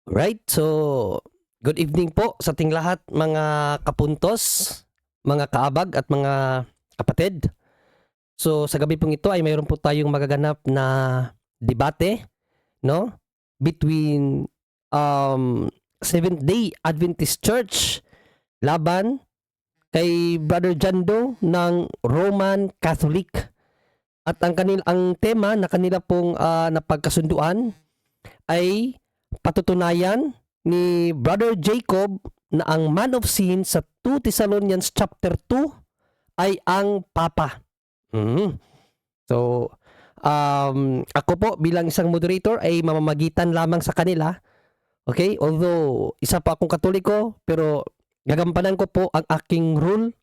Right, so good evening po sa ating lahat mga kapuntos, mga kaabag at mga kapatid. So sa gabi pong ito ay mayroon po tayong magaganap na debate, no? Between Seventh Day Adventist Church laban kay Brother Jando ng Roman Catholic. At ang tema na kanila pong napagkasunduan ay patutunayan ni Brother Jacob na ang man of sin sa 2 Thessalonians chapter 2 ay ang Papa. So, ako po bilang isang moderator ay mamamagitan lamang sa kanila. Okay? Although, isa pa akong Katoliko, pero gagampanan ko po ang aking role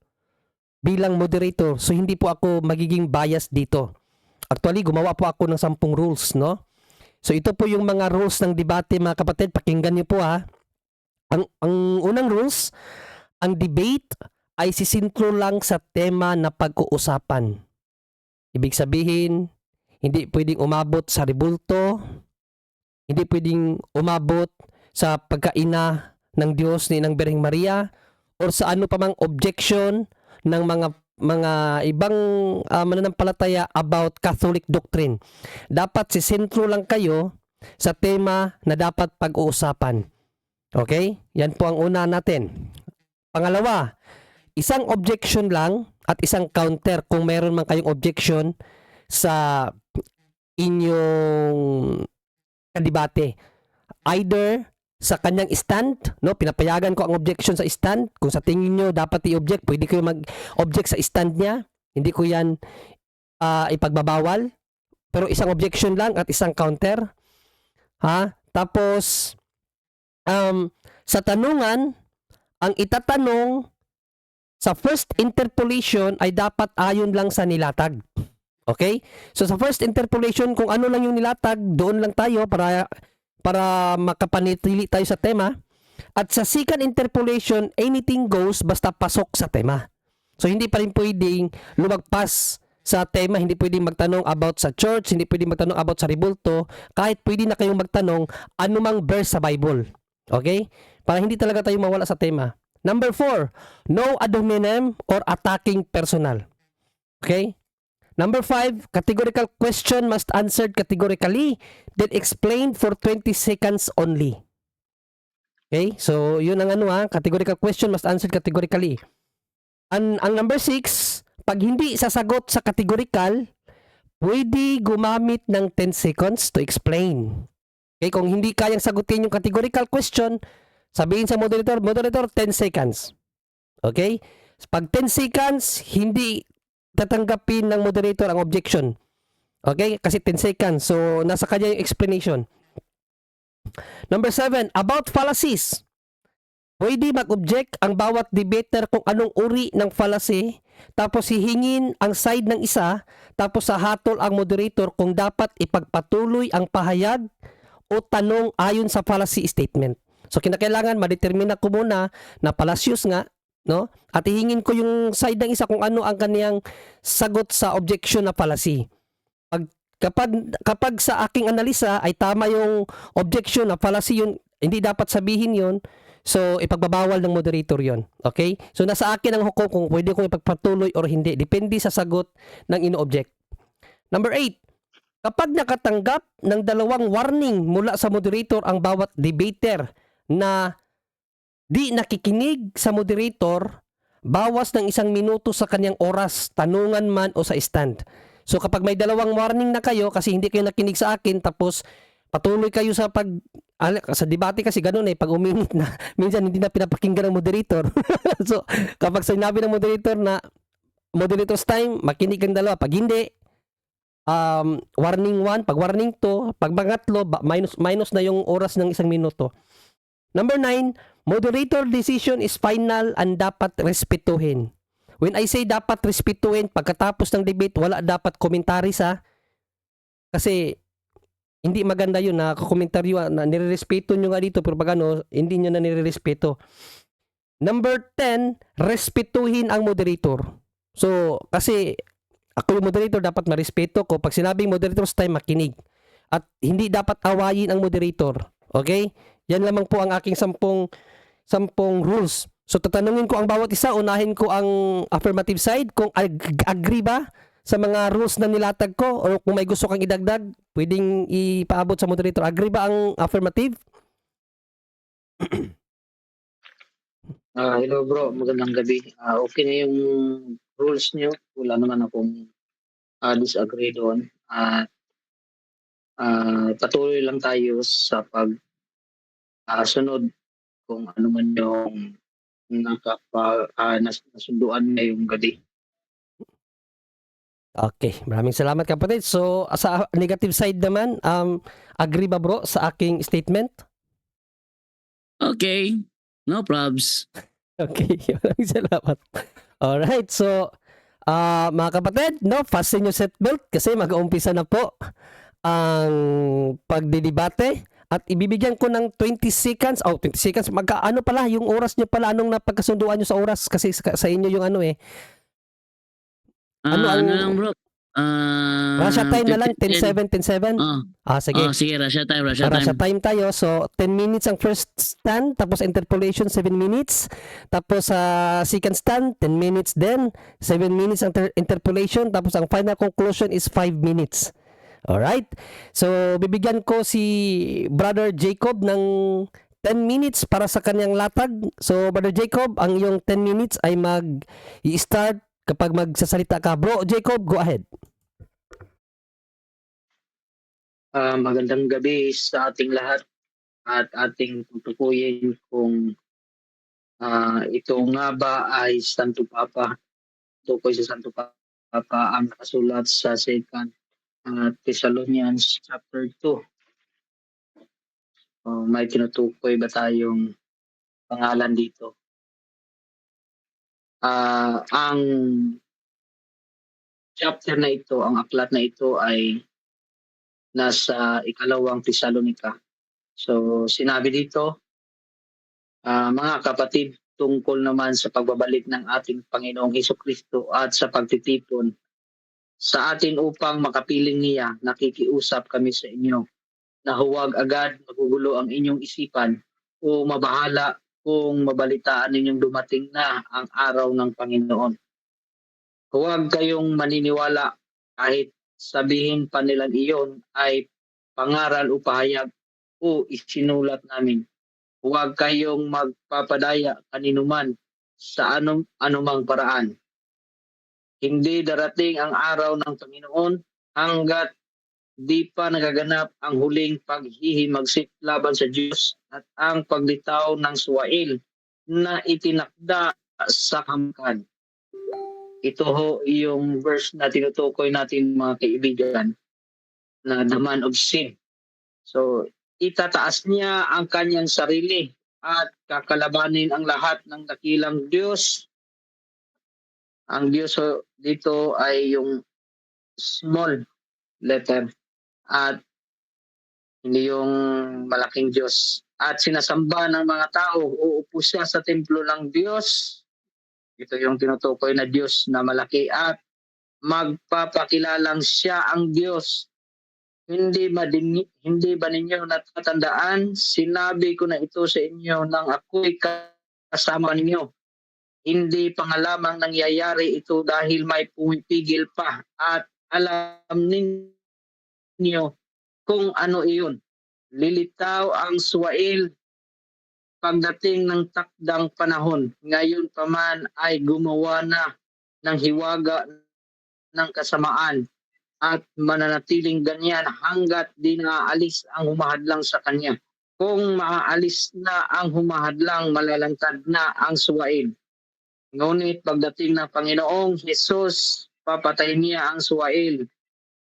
bilang moderator. So, hindi po ako magiging bias dito. Actually, gumawa po ako ng 10 rules, no? So ito po yung mga rules ng debate mga kapatid, pakinggan niyo po ha. Ang unang rules, ang debate ay sisintro lang sa tema na pag-uusapan. Ibig sabihin, hindi pwedeng umabot sa rebulto, hindi pwedeng umabot sa pagkaina ng Diyos ni ng Birheng Maria, or sa ano pa mang objection ng mga ibang mananampalataya about Catholic doctrine. Dapat sisentro lang kayo sa tema na dapat pag-uusapan. Okay? Yan po ang una natin. Pangalawa, isang objection lang at isang counter kung meron man kayong objection sa inyong kadebate. Either sa kanyang stand, no, pinapayagan ko ang objection sa stand. Kung sa tingin nyo dapat i-object, pwede kayo mag-object sa stand niya. Hindi ko yan ipagbabawal. Pero isang objection lang at isang counter. Ha? Tapos, sa tanungan, ang itatanong sa first interpolation ay dapat ayon lang sa nilatag. Okay? So sa first interpolation, kung ano lang yung nilatag, doon lang tayo para makapanitili tayo sa tema. At sa second interpolation, anything goes basta pasok sa tema. So hindi pa rin pwedeng lumagpas sa tema, hindi pwedeng magtanong about sa church, hindi pwedeng magtanong about sa rebulto, kahit pwede na kayong magtanong anumang verse sa Bible. Okay? Para hindi talaga tayo mawala sa tema. Number 4, no ad hominem or attacking personal. Okay? Number 5, categorical question must answered categorically, then explained for 20 seconds only. Okay? So, yun ang categorical question must answered categorically. Ang number 6, pag hindi sasagot sa categorical, pwede gumamit ng 10 seconds to explain. Okay? Kung hindi kayang sagutin yung categorical question, sabihin sa moderator, 10 seconds. Okay? Pag 10 seconds, hindi tatanggapin ng moderator ang objection. Okay? Kasi 10 seconds. So, nasa kanya yung explanation. Number 7, about fallacies. Pwede mag-object ang bawat debater kung anong uri ng fallacy, tapos hihingin ang side ng isa, tapos hatol ang moderator kung dapat ipagpatuloy ang pahayag o tanong ayon sa fallacy statement. So, kinakailangan ma-determine ko muna na fallacious nga, no? At hihingin ko yung side ng isa kung ano ang kaniyang sagot sa objection na fallacy. Kapag sa aking analisa ay tama yung objection na fallacy, yun, hindi dapat sabihin yun. So, ipagbabawal ng moderator yon. Okay? So, nasa akin ang hukom kung pwede kong ipagpatuloy or hindi. Depende sa sagot ng ino-object. Number 8, kapag nakatanggap ng 2 warning mula sa moderator ang bawat debater na di nakikinig sa moderator, bawas ng 1 minuto sa kanyang oras, tanungan man o sa stand. So kapag may 2 warning na kayo kasi hindi kayo nakinig sa akin, tapos patuloy kayo sa sa debate kasi ganun pag uminit na, minsan hindi na pinapakinggan ng moderator. So kapag sinabi ng moderator na moderator's time, makinig ang 2. Pag hindi, warning 1, pag warning 2, pag pangatlo, minus na yung oras ng 1 minuto. Number 9, moderator decision is final and dapat respetuhin. When I say dapat respetuhin, pagkatapos ng debate, wala dapat komentaryo kasi hindi maganda yun na komentaryo na nirerespeto nyo nga dito pero pag hindi nyo na nirerespeto. Number 10, respetuhin ang moderator. So, kasi ako yung moderator, dapat marespeto ko. Pag sinabing moderator's time, makinig. At hindi dapat awayin ang moderator. Okay? Yan lamang po ang aking 10 rules. So tatanungin ko ang bawat isa, unahin ko ang affirmative side kung agree ba sa mga rules na nilatag ko, o kung may gusto kang idagdag, pwedeng ipaabot sa moderator. Agree ba ang affirmative? Hello bro, magandang gabi. Okay na yung rules niyo. Wala naman akong disagree doon. Patuloy lang tayo sa sunod kung ano man yung nasunduan ngayong gabi. Okay, maraming salamat kapatid. So sa negative side naman, agree ba bro sa aking statement? Okay, no probs. Okay, maraming salamat. Alright, so mga kapatid, no, fasten your seatbelt kasi mag-uumpisa na po ang pagdidebate at ibibigyan ko ng 20 seconds. 20 seconds. Ano pala, yung oras nyo pala, anong napagkasunduan nyo sa oras kasi sa inyo yung ano eh. Ano ang- lang bro? Russia time na lang, 10-7, 10-7. Sige. Sige, Russia time. Russia time tayo. So, 10 minutes ang first stand, tapos interpolation, 7 minutes. Tapos sa second stand, 10 minutes din. 7 minutes ang interpolation, tapos ang final conclusion is 5 minutes. Alright? So, bibigyan ko si Brother Jacob ng 10 minutes para sa kanyang latag. So, Brother Jacob, ang iyong 10 minutes ay i-start kapag magsasalita ka. Bro, Jacob, go ahead. Magandang gabi sa ating lahat at ating tutukuyin kung ito nga ba ay Santo Papa, tukoy sa Santo Papa ang nakasulat sa 2 Thessalonians chapter 2. May tinutukoy ba tayong pangalan dito? Ang chapter na ito, ang aklat na ito ay nasa 2 Tesalonica. So sinabi dito, mga kapatid, tungkol naman sa pagbabalik ng ating Panginoong Hesukristo at sa pagtitipon sa atin upang makapiling niya, nakikiusap kami sa inyo na huwag agad magugulo ang inyong isipan o mabahala kung mabalitaan ninyong dumating na ang araw ng Panginoon. Huwag kayong maniniwala kahit sabihin pa nila iyon ay pangaral o pahayag o isinulat namin. Huwag kayong magpapadaya kaninuman sa anumang paraan. Hindi darating ang araw ng Panginoon hanggat di pa nagaganap ang huling paghihimagsik laban sa Diyos at ang paglitaw ng suwail na itinakda sa kamkan. Ito ho yung verse na tinutukoy natin mga kaibigan, na the man of sin. So, itataas niya ang kanyang sarili at kakalabanin ang lahat ng dakilang Diyos. Ang Diyos dito ay yung small letter at hindi yung malaking Diyos. At sinasamba ng mga tao, uupo siya sa templo ng Diyos. Ito yung tinutukoy na Diyos na malaki at magpapakilalang siya ang Diyos. Hindi ba ninyo natatandaan? Sinabi ko na ito sa inyo nang ako'y kasama ninyo. Hindi pa nga lamang nangyayari ito dahil may pumipigil pa at alam ninyo kung ano iyon. Lilitaw ang suwail pagdating ng takdang panahon. Ngayon pa man ay gumawa na ng hiwaga ng kasamaan at mananatiling ganyan hanggat di naaalis ang humahadlang sa kanya. Kung maaalis na ang humahadlang, malalantad na ang suwail. Ngunit pagdating ng Panginoong Jesus, papatayin niya ang suwail.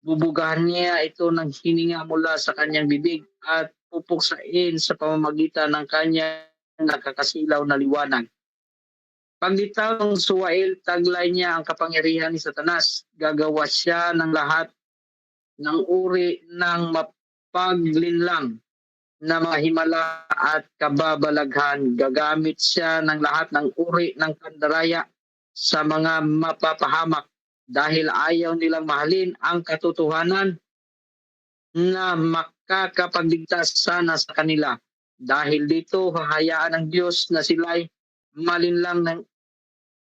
Bubugahan niya ito ng hininga mula sa kanyang bibig at pupuksain sa pamamagitan ng kanyang nakakasilaw na liwanag. Paglitaw ng suwail, taglay niya ang kapangyarihan ni Satanas. Gagawa siya ng lahat ng uri ng mapaglinlang na mga himala at kababalaghan. Gagamit siya ng lahat ng uri ng pandaraya sa mga mapapahamak dahil ayaw nilang mahalin ang katotohanan na makakapagligtas sana sa kanila. Dahil dito, hahayaan ng Diyos na sila'y malinlang ng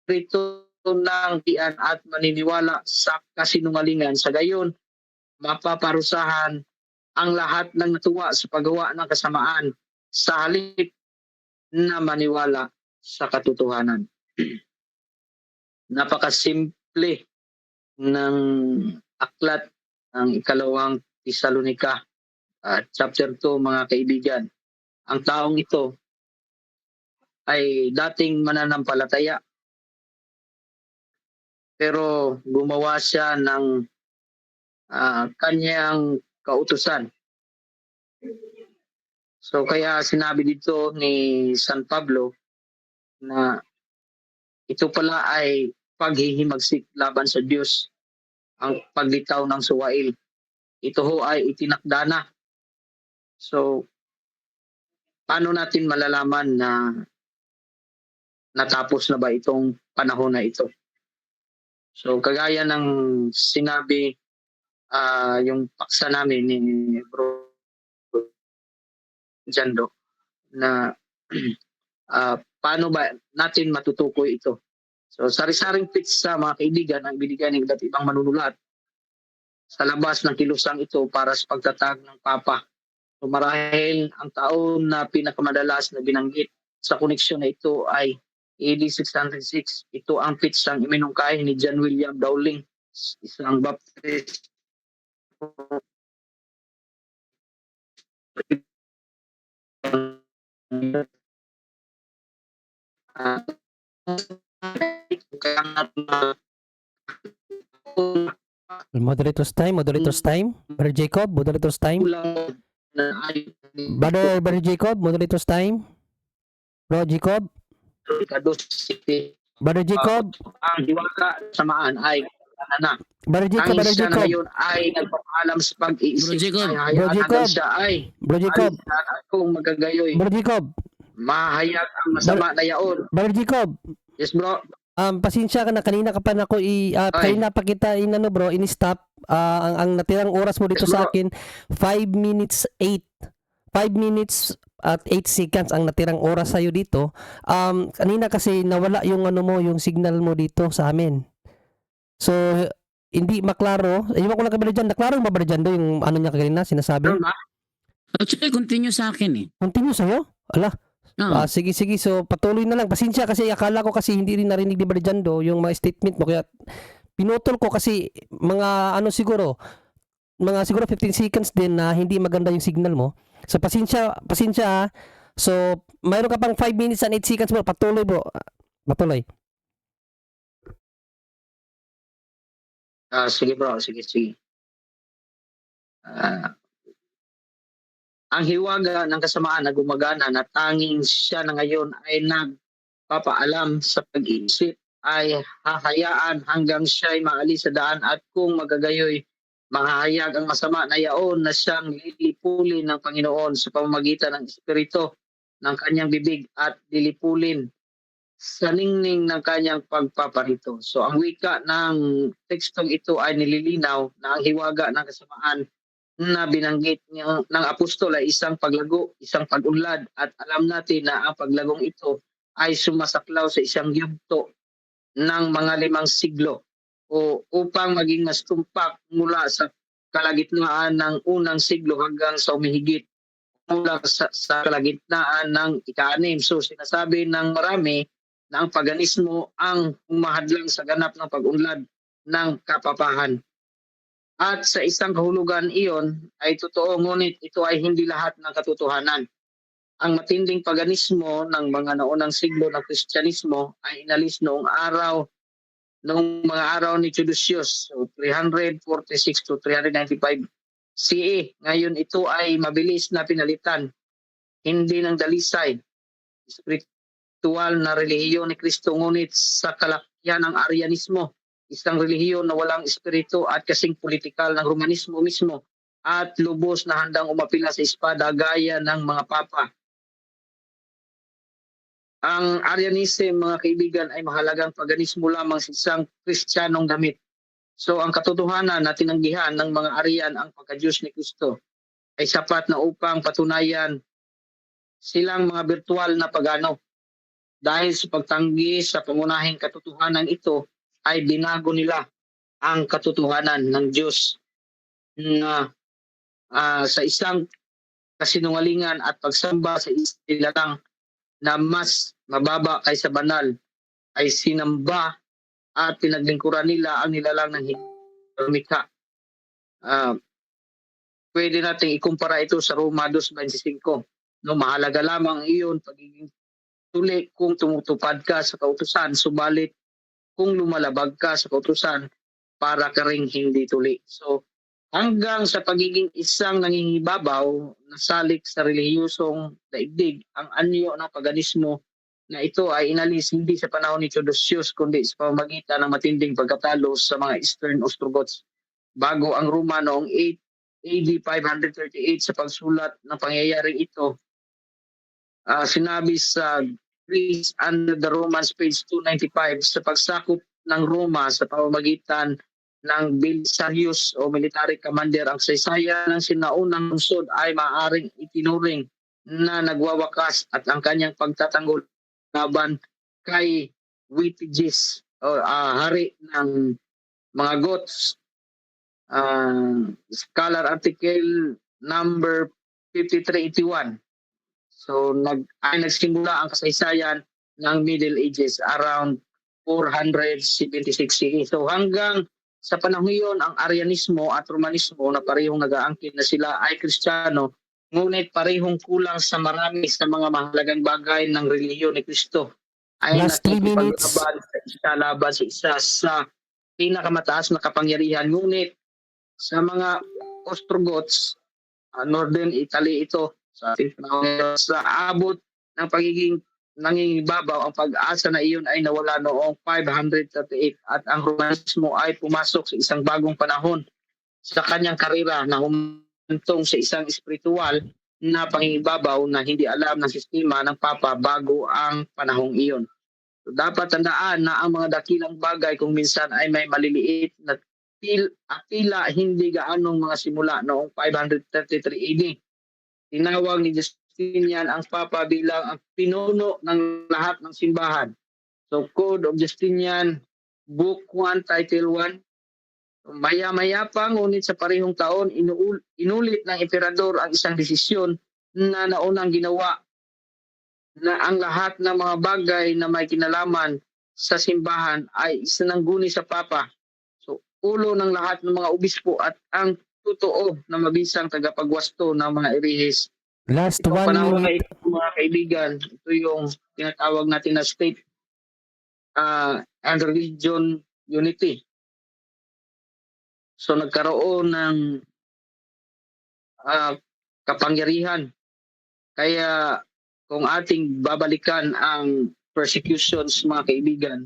rito ng tiyan at maniniwala sa kasinungalingan. Sa gayon, mapaparusahan ang lahat ng natuwa sa paggawa ng kasamaan sa halip na maniwala sa katotohanan. Napakasimple ng aklat ng ikalawang Tesalonika chapter 2, mga kaibigan. Ang taong ito ay dating mananampalataya, pero gumawa siya ng kanyang kautusan. So kaya sinabi dito ni San Pablo na ito pala ay paghihimagsik laban sa Diyos, ang paglitaw ng suwail. Ito ho ay itinakda na. So paano natin malalaman na natapos na ba itong panahon na ito? So kagaya ng sinabi yung paksa namin ni Bro Jando na paano ba natin matutukoy ito? So sari-saring pizza, mga kaibigan, ang binigay ng iba't ibang manunulat sa labas ng kilusang ito para sa pagtatag ng Papa. So marahil ang taon na pinakamadalas na binanggit sa koneksyon na ito ay AD 606. Ito ang pitsang iminungkahi ni John William Dowling, isang Baptist Moderator's time, moderator's time. Brother Jacob, moderator's time. Brother Jacob, moderator's time. Bro Jacob, Brother Jacob, ang hiwaga samaan ay na. Brother Jacob, Ang Brother siya na Jacob, ngayon ay nagpapaalam sa pag-iisip. Bro Jacob. Ay, Bro hayaan Jacob. na siya ay Bro Jacob, kung magagayoy. Brother Jacob, Mahayag ang masama na yaon. Brother Jacob. Yes, bro. Pasensya ka na, kanina ka pa na ako kanina pa kita bro, in-stop. Ang natirang oras mo dito Yes, sa bro. akin 5 minutes at 8 seconds ang natirang oras sa'yo dito. Kanina kasi nawala yung yung signal mo dito sa amin. So hindi maklaro. Ewan ko lang kay Brother Jan, naklaro ba Brother Jan yung niya kanina sinasabi? Bro, Actually, continue sa akin eh. Continue sa'yo? Ala. Oo. Sige. So, patuloy na lang. Pasensya kasi akala ko kasi hindi rin narinig ni Barjando yung mga statement mo. Kaya pinutol ko kasi mga siguro 15 seconds din na hindi maganda yung signal mo. So, pasensya ah. So, mayroon ka pang 5 minutes and 8 seconds bro. Patuloy bro. Patuloy. sige bro, sige. Ang hiwaga ng kasamaan na gumagana na tanging siya na ngayon ay nagpapaalam sa pag-iisip ay hahayaan hanggang siya'y maalis sa daan at kung magagayoy mahahayag ang masama na yaon na siyang lilipulin ng Panginoon sa pamamagitan ng Espiritu ng kanyang bibig at lilipulin sa ningning ng kanyang pagpaparito. So ang wika ng tekstong ito ay nililinaw na ang hiwaga ng kasamaan na binanggit ng apostol ay isang paglago, isang pag-unlad at alam natin na ang paglagong ito ay sumasaklaw sa isang yugto ng mga 5 siglo o upang maging mas tumpak mula sa kalagitnaan ng unang siglo hanggang sa umihigit mula sa kalagitnaan ng ika-6. So sinasabi ng marami na ang paganismo ang umahadlang sa ganap ng pag-unlad ng kapapahan. At sa isang kahulugan iyon ay totoo, ngunit ito ay hindi lahat ng katotohanan. Ang matinding paganismo ng mga naunang siglo ng Kristyanismo ay inalis noong mga araw ni Theodosius, so 346 to 395 CE. Ngayon ito ay mabilis na pinalitan, hindi ng dalisay, spiritual na relihiyon ni Kristo, ngunit sa kalakyan ng Arianismo, isang relihiyon na walang espiritu at kasing politikal ng Romanismo mismo at lubos na handang umapila sa espada gaya ng mga papa. Ang Arianism, mga kaibigan, ay mahalagang paganismo lamang sa isang Kristiyanong damit. So ang katotohanan na tinanggihan ng mga Arian ang pagka-Diyos ni Kristo ay sapat na upang patunayan silang mga virtual na pagano. Dahil sa pagtanggi sa pangunahing katotohanan ito, ay binago nila ang katotohanan ng Diyos na sa isang kasinungalingan at pagsamba sa istilatang na mas mababa kaysa banal ay sinamba at pinaglingkuran nila ang nilalang ng lumikha. Pwede nating ikumpara ito sa Roma 2:25. No, mahalaga lamang iyon pagiging tuli kung tumutupad ka sa kautusan, subalit kung lumalabag ka sa kautusan, para ka ring hindi tuli. So, hanggang sa pagiging isang nangingibabaw, nasalik sa relihiyosong daigdig, ang anyo ng paganismo na ito ay inalis hindi sa panahon ni Theodosius, kundi sa pamamagitan ng matinding pagkatalo sa mga Eastern Ostrogoths. Bago ang Roma noong AD 538 sa pagsulat ng pangyayaring ito, sinabi sa Greece under the Romans page 295 sa pagsakop ng Roma sa pamamagitan ng Belisarius o military commander, ang saysaya ng sinaunang lungsod ay maaaring itinuring na nagwawakas at ang kanyang pagtatanggol laban kay Witiges o hari ng mga Goths. Scholar article number 5381. So nagsimula ang kasaysayan ng Middle Ages around 476 CE. So hanggang sa panahon iyon, ang Arianismo at Romanismo na parehong nag-aangkin na sila ay Kristiyano, ngunit parehong kulang sa marami sa mga mahalagang bagay ng relihiyon ni Kristo. Ay Last 3 minutes. nakikipaglaban sa isa laban sa isa sa pinakamataas na kapangyarihan. Ngunit sa mga Ostrogoths, Northern Italy ito, sa ating panahon ngayon, sa abot ng pagiging nangingibabaw, ang pag-asa na iyon ay nawala noong 538 at ang Romanismo ay pumasok sa isang bagong panahon sa kanyang karera na humantong sa isang espiritual na pangingibabaw na hindi alam ng sistema ng Papa bago ang panahong iyon. So, dapat tandaan na ang mga dakilang bagay kung minsan ay may maliliit na tila hindi gaanong mga simula noong 533 AD. Tinawag ni Justinian ang Papa bilang ang pinuno ng lahat ng simbahan. So Code of Justinian, Book 1, Title 1. Maya-maya pa, ngunit sa parehong taon, inulit ng emperador ang isang desisyon na naunang ginawa na ang lahat ng mga bagay na may kinalaman sa simbahan ay isinangguni sa Papa. So ulo ng lahat ng mga obispo at ang totoo na mabisang tagapagwasto ng mga erehis. Last Itong 1 panahon na minute. ito, mga kaibigan, ito yung tinatawag natin na state and religion unity. So nagkaroon ng kapangyarihan. Kaya kung ating babalikan ang persecutions, mga kaibigan,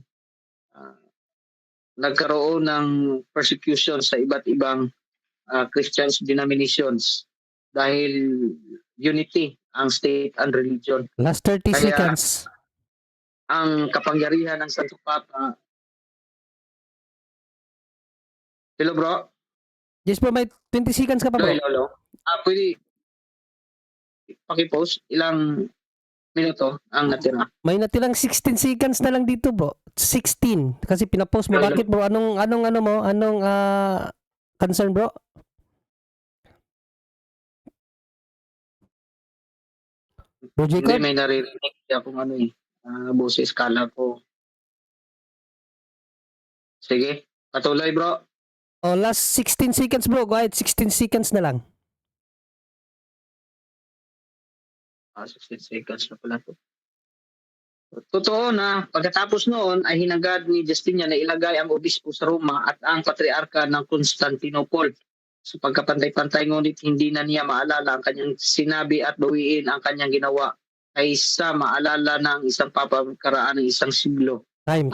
nagkaroon ng persecution sa iba't ibang Christian denominations dahil unity ang state and religion. Last 30 Kaya- seconds. Ang kapangyarihan ng Santo Papa. Hello bro? Yes bro, may 20 seconds ka pa bro. Hello. Pwede pakipost ilang minuto ang natira. May natirang 16 seconds na lang dito bro. 16 kasi pinapost mo. Hello. Bakit bro? Anong ano mo? Anong concern bro? Bro Hindi Jacob? may naririnig akong boses, kala ko. Sige, patuloy bro. Oh, last 16 seconds bro. Go ahead, 16 seconds na lang. 16 seconds na pala to. Totoo na pagkatapos noon ay hinagad ni Justinian na ilagay ang obispo sa Roma at ang patriarka ng Constantinople. Sa pagkapantay-pantay, ngunit hindi na niya maalala ang kanyang sinabi at bawiin ang kanyang ginawa kaysa maalala ng isang papa karaan ng isang siglo. Time.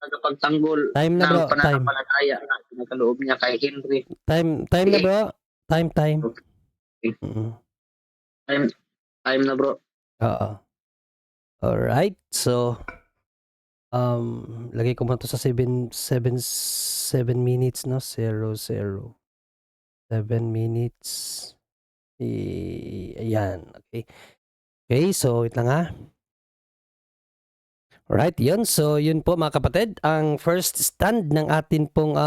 Tagapagtanggol Time na bro, ng pananampalataya na pinakaloob niya kay Henry. Time na bro. Time. Okay. Mm-mm. Time na bro. Oo. Alright. So, lagay ko muna to sa 7 minutes, no? 0, 0. 7 minutes. Ayan. Okay. Okay, so wait lang ha. Alright, yun. So, yun po mga kapatid, ang first stand ng atin pong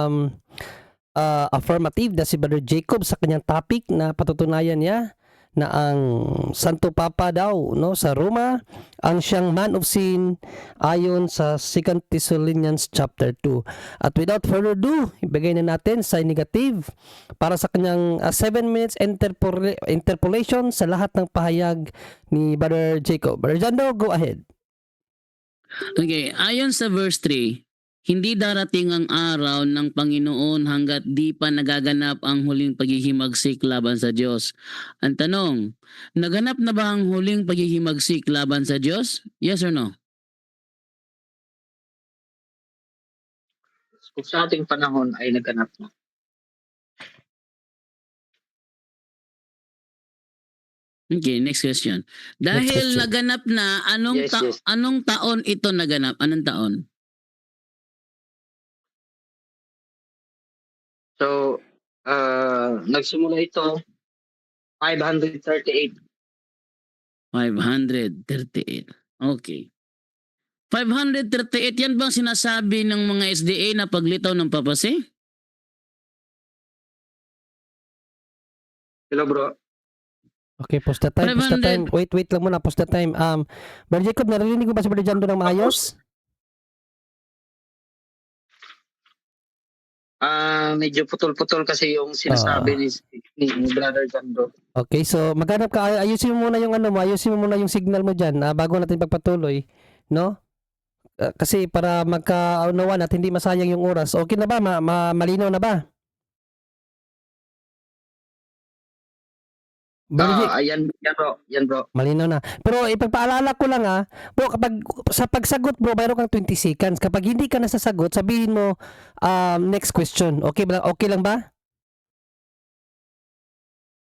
affirmative na si Brother Jacob sa kanyang topic na patutunayan niya na ang Santo Papa daw no sa Roma ang siyang man of sin ayon sa 2 Thessalonians chapter 2. At without further ado, ibigay na natin sa negative para sa kanyang 7 minutes interpolation sa lahat ng pahayag ni Brother Jacob. Brother Jando, go ahead. Okay, ayon sa verse 3, hindi darating ang araw ng Panginoon hanggat di pa nagaganap ang huling paghihimagsik laban sa Diyos. Ang tanong, naganap na ba ang huling paghihimagsik laban sa Diyos? Yes or no? Kung sa ating panahon ay naganap na. Okay, next question. Dahil question. naganap na, Yes. anong taon ito naganap? Anong taon? So, nagsimula ito 538. 538. Okay. 538, yan bang sinasabi ng mga SDA na paglitaw ng papasi? Hello bro. Okay, post the time, post the 500. time. Wait lang muna, post the time. Brother Jacob, narinig ko ba si Brother Jando ng maayos? Medyo putol-putol kasi yung sinasabi ni Brother Jando. Okay, so maghanap ka, ayusin mo muna yung ayusin mo muna yung signal mo dyan bago natin pagpatuloy, no? Kasi para magkaunawan at hindi masayang yung oras. Okay na ba? Malinaw na ba? Brother Jake, Yan bro. malinaw na. Pero ipagpaalala ko lang bro, kapag sa pagsagot bro, mayroon kang 20 seconds. Kapag hindi ka nasasagot, sabihin mo next question. Okay lang ba?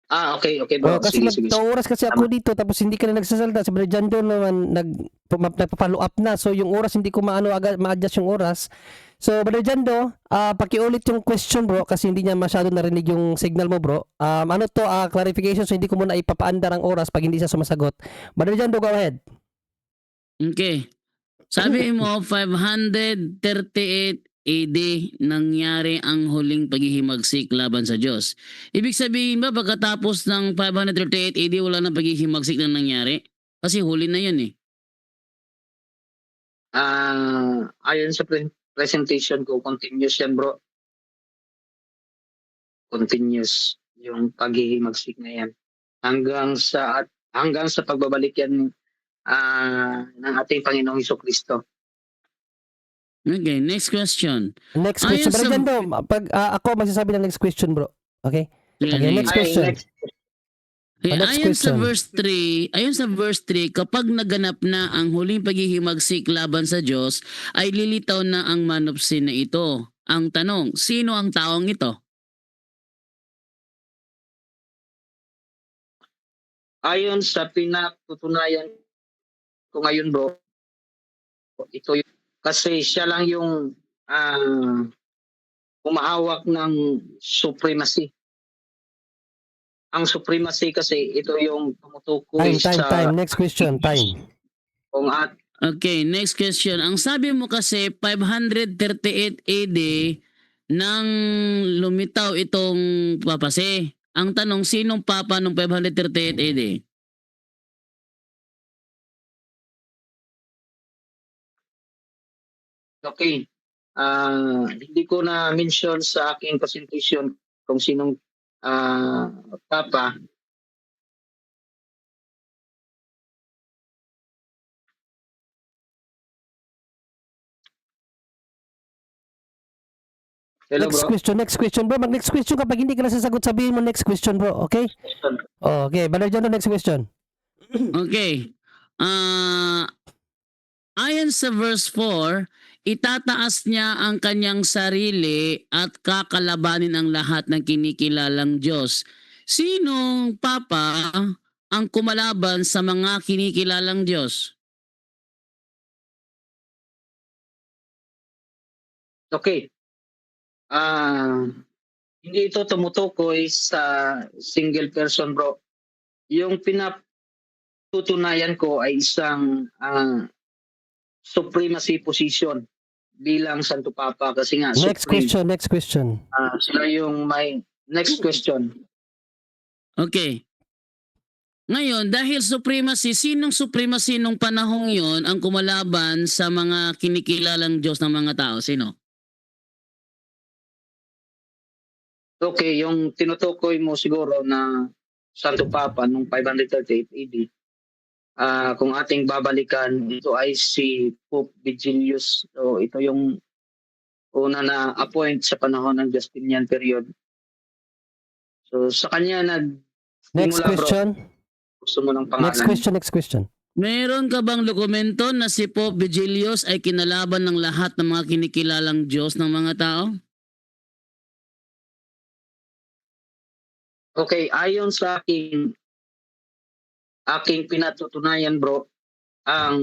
Okay bro. Kasi Sige. oras kasi ako dito tapos hindi ka na nagsasalita. Si Brother John Doe naman nagpa-follow up na. So yung oras hindi ko agad ma-adjust yung oras. So Brother John Doe, pakiulit yung question bro kasi hindi niya masyado narinig yung signal mo bro. Clarification so hindi ko muna ipapaandar ang oras pag hindi siya sumasagot. Brother John Doe, go ahead. Okay. Sabi mo, 538 AD nangyari ang huling paghihimagsik laban sa Diyos. Ibig sabihin ba pagkatapos ng 538 AD wala nang paghihimagsik na nangyari? Kasi huli na yun eh. Ayon sa presentation ko, continuous yan bro. Continuous yung paghihimagsik na yan. Hanggang sa pagbabalik yan ng ating Panginoong Hesukristo. Okay, next question. Next question. Ayun Brother sa- John Doe, pag ako magsasabi ng next question bro. Okay? Okay, next question. Okay, Next ayon sa question. verse 3, kapag naganap na ang huling paghihimagsik laban sa Diyos, ay lilitaw na ang man of sin na ito. Ang tanong, sino ang taong ito? Ayon sa pinatutunayan ko ngayon bro, ito kasi siya lang yung humahawak ng supremacy. Ang supremacy kasi ito yung tumutukoy Time. Next question. Time. kung at Okay, next question. Ang sabi mo kasi 538 AD nang lumitaw itong papasi. Ang tanong, sinong papa ng 538 AD? okay. Hindi ko na mention sa aking presentation kung sinong papa. Hello Next bro. question bro. Mag-next question kapag hindi ka nasasagot, sabihin mo next question bro. Okay? Okay, Brother John Doe, next question. Okay. Ayon sa verse 4, itataas niya ang kanyang sarili at kakalabanin ang lahat ng kinikilalang Diyos. Sinong papa ang kumalaban sa mga kinikilalang Diyos? Okay. Hindi ito tumutukoy sa single person bro. Yung tutunayan ko ay isang supremacy position bilang Santo Papa kasi nga Next supreme. question, next question. Sila yung may next question. Okay. Ngayon, dahil supremacy, sinong supremacy nung panahong yon ang kumalaban sa mga kinikilalang Diyos ng mga tao? Sino? Okay, yung tinutukoy mo siguro na Santo Papa nung 538 AD, kung ating babalikan, ito ay si Pope Vigilius. So, ito yung una na appoint sa panahon ng Justinian period. So, sa kanya Next nagsimula, bro. question. Gusto mo ng pangalan? Next question. Meron ka bang dokumento na si Pope Vigilius ay kinalaban ng lahat ng mga kinikilalang Diyos ng mga tao? Okay, ayon sa aking pinatutunayan, bro, ang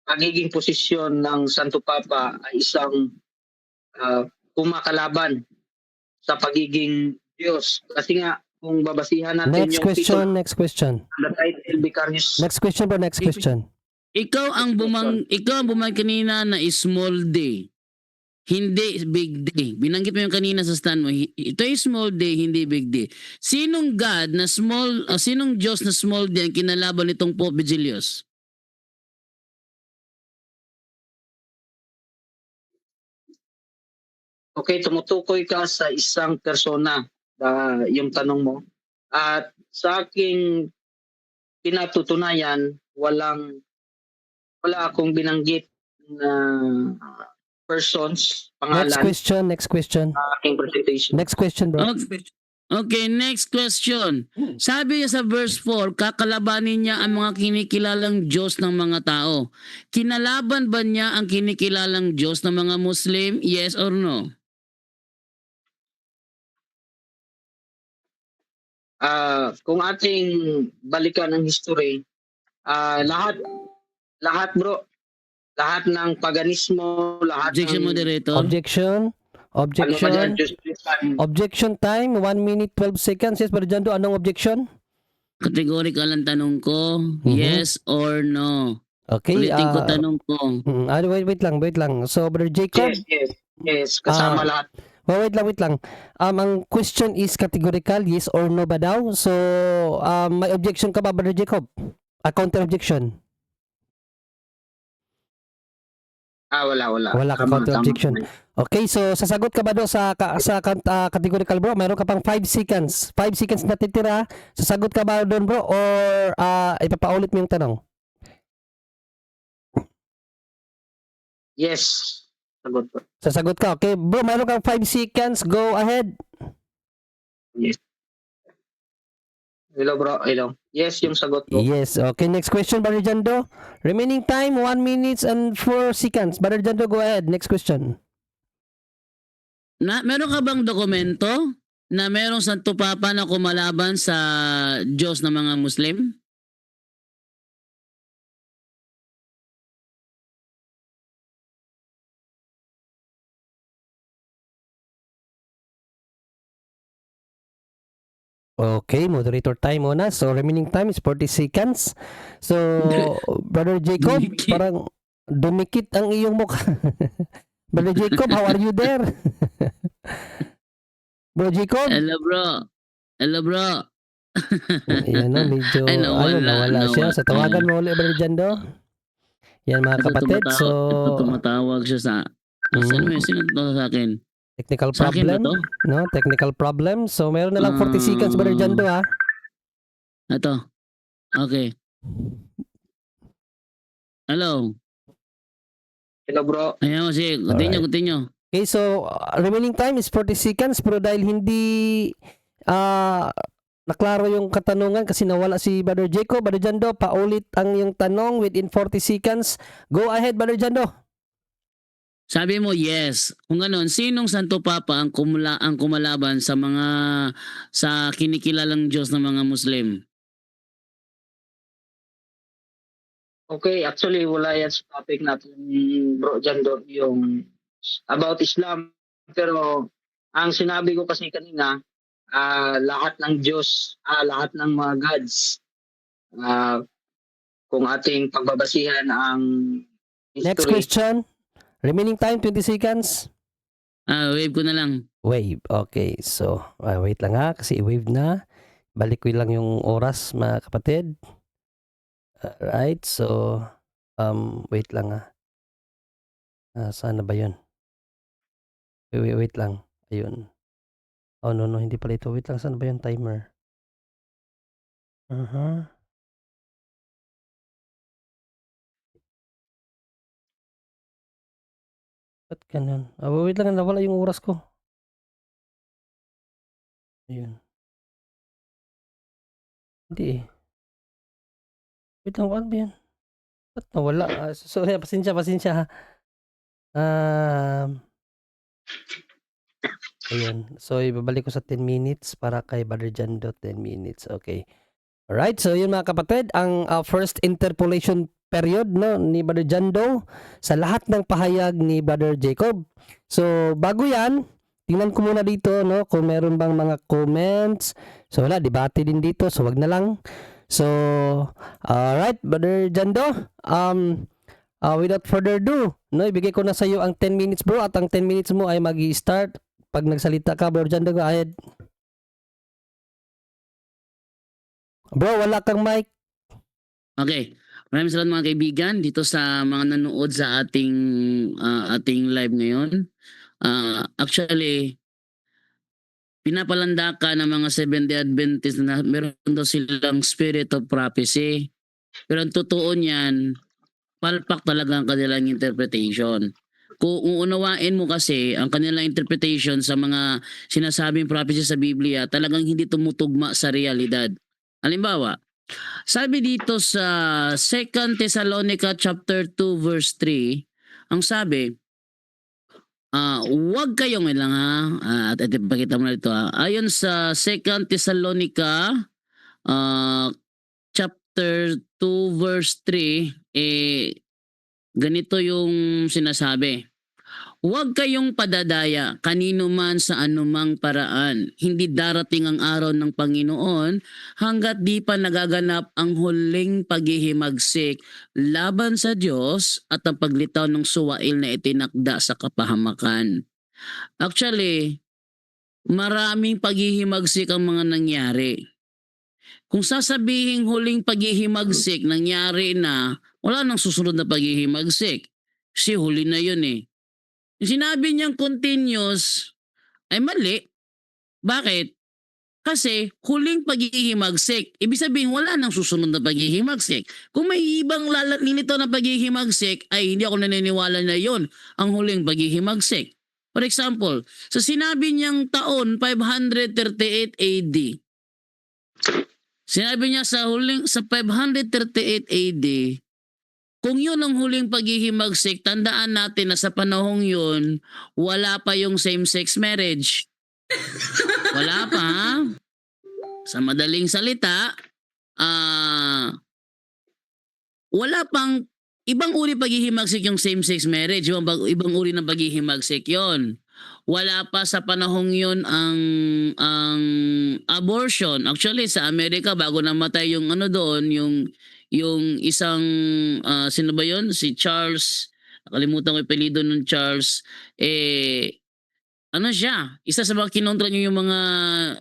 pagiging posisyon ng Santo Papa ay isang kumakalaban sa pagiging Diyos. Kasi nga, kung babasihan natin Next yung question, titulo, next question. the title Vicarius. Next question bro, next question. Ikaw ang bumang kanina na small day. Hindi big day. Binanggit mo yung kanina sa stand mo. Ito ay small day, hindi big day. Sinong God na sinong Diyos na small day ang kinalaban nitong Pope Vigilius? Okay, tumutukoy ka sa isang persona, yung tanong mo. At sa aking pinatutunayan, wala akong binanggit na persons, Next pangalan, question. sa aking presentation. Next question bro. Okay, next question. Sabi niya sa verse 4, kakalabanin niya ang mga kinikilalang Diyos ng mga tao. Kinalaban ba niya ang kinikilalang Diyos ng mga Muslim? Yes or no? Kung ating balikan ang history, lahat bro, lahat ng paganismo, lahat Objection, ng moderator. Objection time, 1 minute 12 seconds. Yes, Brother Jando, anong objection? Categorical ang tanong ko. Yes or no? Okay. Ulitin ko tanong ko. Wait lang. So, Brother Jacob, Yes, kasama lahat. wait lang. Ang question is categorical, yes or no ba daw? So, may objection ka ba, Brother Jacob? A counter objection? Wala. Wala ka counter objection. Okay, so sasagot ka ba do sa categorical bro? Mayroon ka pang 5 seconds. 5 seconds na titira. Sasagot ka ba doon bro or ipapaulit mo yung tanong? Yes, sagot po. Sasagot ka. Okay, bro, mayroon kang 5 seconds. Go ahead. Yes. Hello bro, hello. Yes, yung sagot ko. Yes. Okay, next question, Brother Jando. Remaining time, 1 minute and 4 seconds. Brother Jando, go ahead. Next question. Meron ka bang dokumento na merong Santo Papa na kumalaban sa Diyos ng mga Muslim? Okay, moderator time muna. So, remaining time is 40 seconds. So, Brother Jacob, Dumikit. parang dumikit ang iyong mukha. Brother Jacob, how are you there? Bro Jacob? Hello bro. Yan na, medyo, Ay, nawala siya. So, tawagan mo ulit, Brother Jando. Yan mga kapatid. So, tumatawag siya sa... Sino to sa akin? technical Sa akin ba problem. to? No, technical problem. So, meron na lang 40 seconds, Brother Jando, ha? Ito. Okay. Hello. Hello bro. Ayaw, sige. Continue. Okay, so, remaining time is 40 seconds. Pero dahil hindi naklaro yung katanungan kasi nawala si Brother Jacob, Brother Jando, paulit ang yung tanong within 40 seconds. Go ahead, Brother Jando. Sabi mo yes. Kung ganon, sinong Santo Papa ang kumalaban sa kinikilalang Diyos ng mga Muslim? Okay, actually wala yan sa topic natin bro Jando, yung about Islam. Pero ang sinabi ko kasi kanina, lahat ng Diyos, lahat ng mga gods Ah, kung ating pagbabasihan ang Next history, question. Remaining time, 20 seconds. Wave ko na lang. Wave. Okay. So, wait lang ha. Kasi i-wave na. Balik ko lang yung oras, mga kapatid. Alright. So, wait lang ha. Saan na ba yun? Wait lang. Ayun. Oh, no. Hindi pala ito. Wait lang. Saan ba yung timer? Ba't ganun? Wait lang. Nawala yung oras ko. Ayun. Hindi eh. Wait lang. Ano ba yan? Ba't nawala? Sorry. Pasensya ha. Ayun. So, ibabalik ko sa 10 minutes para kay Brother Jando. 10 minutes. Okay. Alright. So, yun mga kapatid. Ang first interpolation period no, ni Brother Jando sa lahat ng pahayag ni Brother Jacob. So, bago yan, tingnan ko muna dito no, kung meron bang mga comments. So, wala. Debate din dito. So, wag na lang. So, alright. Brother Jando, without further ado, no, ibigay ko na sa iyo ang 10 minutes bro at ang 10 minutes mo ay magi-start pag nagsalita ka, Brother Jando, go ahead. Bro, wala kang mic. Okay. Maraming salamat mga kaibigan dito sa mga nanood sa ating live ngayon. Actually, pinapalanda ka ng mga Seventh-day Adventist na meron daw silang spirit of prophecy. Pero ang totoo niyan, palpak talaga ang kanilang interpretation. Kung uunawain mo kasi ang kanilang interpretation sa mga sinasabing prophecy sa Biblia, talagang hindi tumutugma sa realidad. Halimbawa, sabi dito sa 2 Thessalonica chapter 2 verse 3, ang sabi, huwag kayong lang ha, at ipakita mo na ito ha. Ayon sa 2 Thessalonica chapter 2 verse 3, ganito yung sinasabi. Huwag kayong padadaya kanino man sa anumang paraan. Hindi darating ang araw ng Panginoon hanggat di pa nagaganap ang huling paghihimagsik laban sa Diyos at ang paglitaw ng suwail na itinakda sa kapahamakan. Actually, maraming paghihimagsik ang mga nangyari. Kung sasabihin huling paghihimagsik nangyari na, wala nang susunod na paghihimagsik. Kasi huli na yun eh. Yung sinabi niyang continuous ay mali. Bakit? Kasi huling paghihimagsik. Ibig sabihin wala nang susunod na paghihimagsik. Kung may ibang lilitaw na paghihimagsik ay hindi ako naniniwala na yon ang huling paghihimagsik. For example, sa sinabi niyang taon 538 AD, sinabi niya sa 538 AD, kung yun ang huling paghihimagsik, tandaan natin na sa panahong yun, wala pa yung same-sex marriage. Wala pa ha? Sa madaling salita, wala pang ibang uri paghihimagsik yung same-sex marriage, ibang uri ng paghihimagsik yon. Wala pa sa panahong yun ang abortion. Actually sa Amerika bago namatay yung doon, yung isang sino ba yun? Si Charles, nakalimutan ko yung apelyido ng Charles, ano siya, isa sa mga kinontra niyo yung mga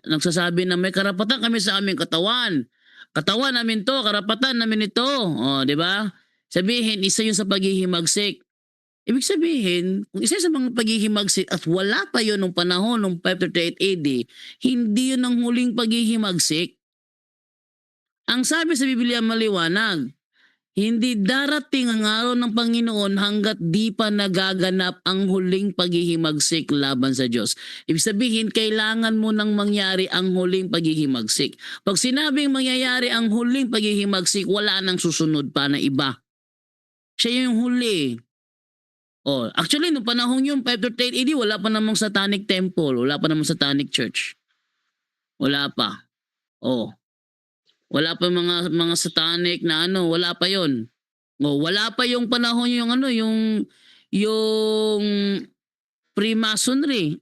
nagsasabi na may karapatan kami sa aming katawan. Katawan namin to, karapatan namin ito. O, di ba? Sabihin, isa yun sa paghihimagsik. Ibig sabihin, kung isa sa mga paghihimagsik at wala pa yun nung panahon ng 538 AD, hindi yun ang huling paghihimagsik. Ang sabi sa Biblia maliwanag, hindi darating ang araw ng Panginoon hanggat di pa nagaganap ang huling paghihimagsik laban sa Diyos. Ibig sabihin, kailangan mo nang mangyari ang huling paghihimagsik. Pag sinabing mangyayari ang huling paghihimagsik, wala nang susunod pa na iba. Siya yung huli. Actually, noong panahon yung 538 AD, wala pa namang satanic temple, wala pa namang satanic church. Wala pa. Wala pa mga satanic na wala pa 'yon. Wala pa yung panahon yung Freemasonry.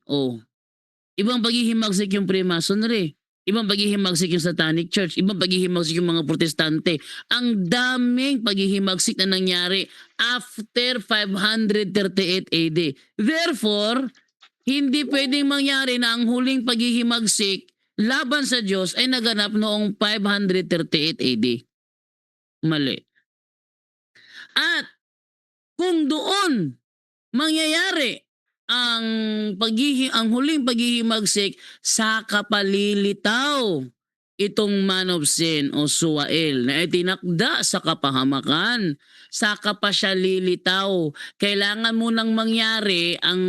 Ibang paghihimagsik yung Freemasonry. ibang paghihimagsik yung Satanic Church, ibang paghihimagsik yung mga Protestante. Ang daming paghihimagsik na nangyari after 538 AD. Therefore, hindi pwedeng mangyari na ang huling paghihimagsik laban sa Diyos ay naganap noong 538 AD. Mali. At kung doon mangyayari ang huling paghihimagsik, saka palilitaw itong man of sin o Suwael na itinakda sa kapahamakan. Saka pa siya lilitaw. Kailangan munang mangyari ang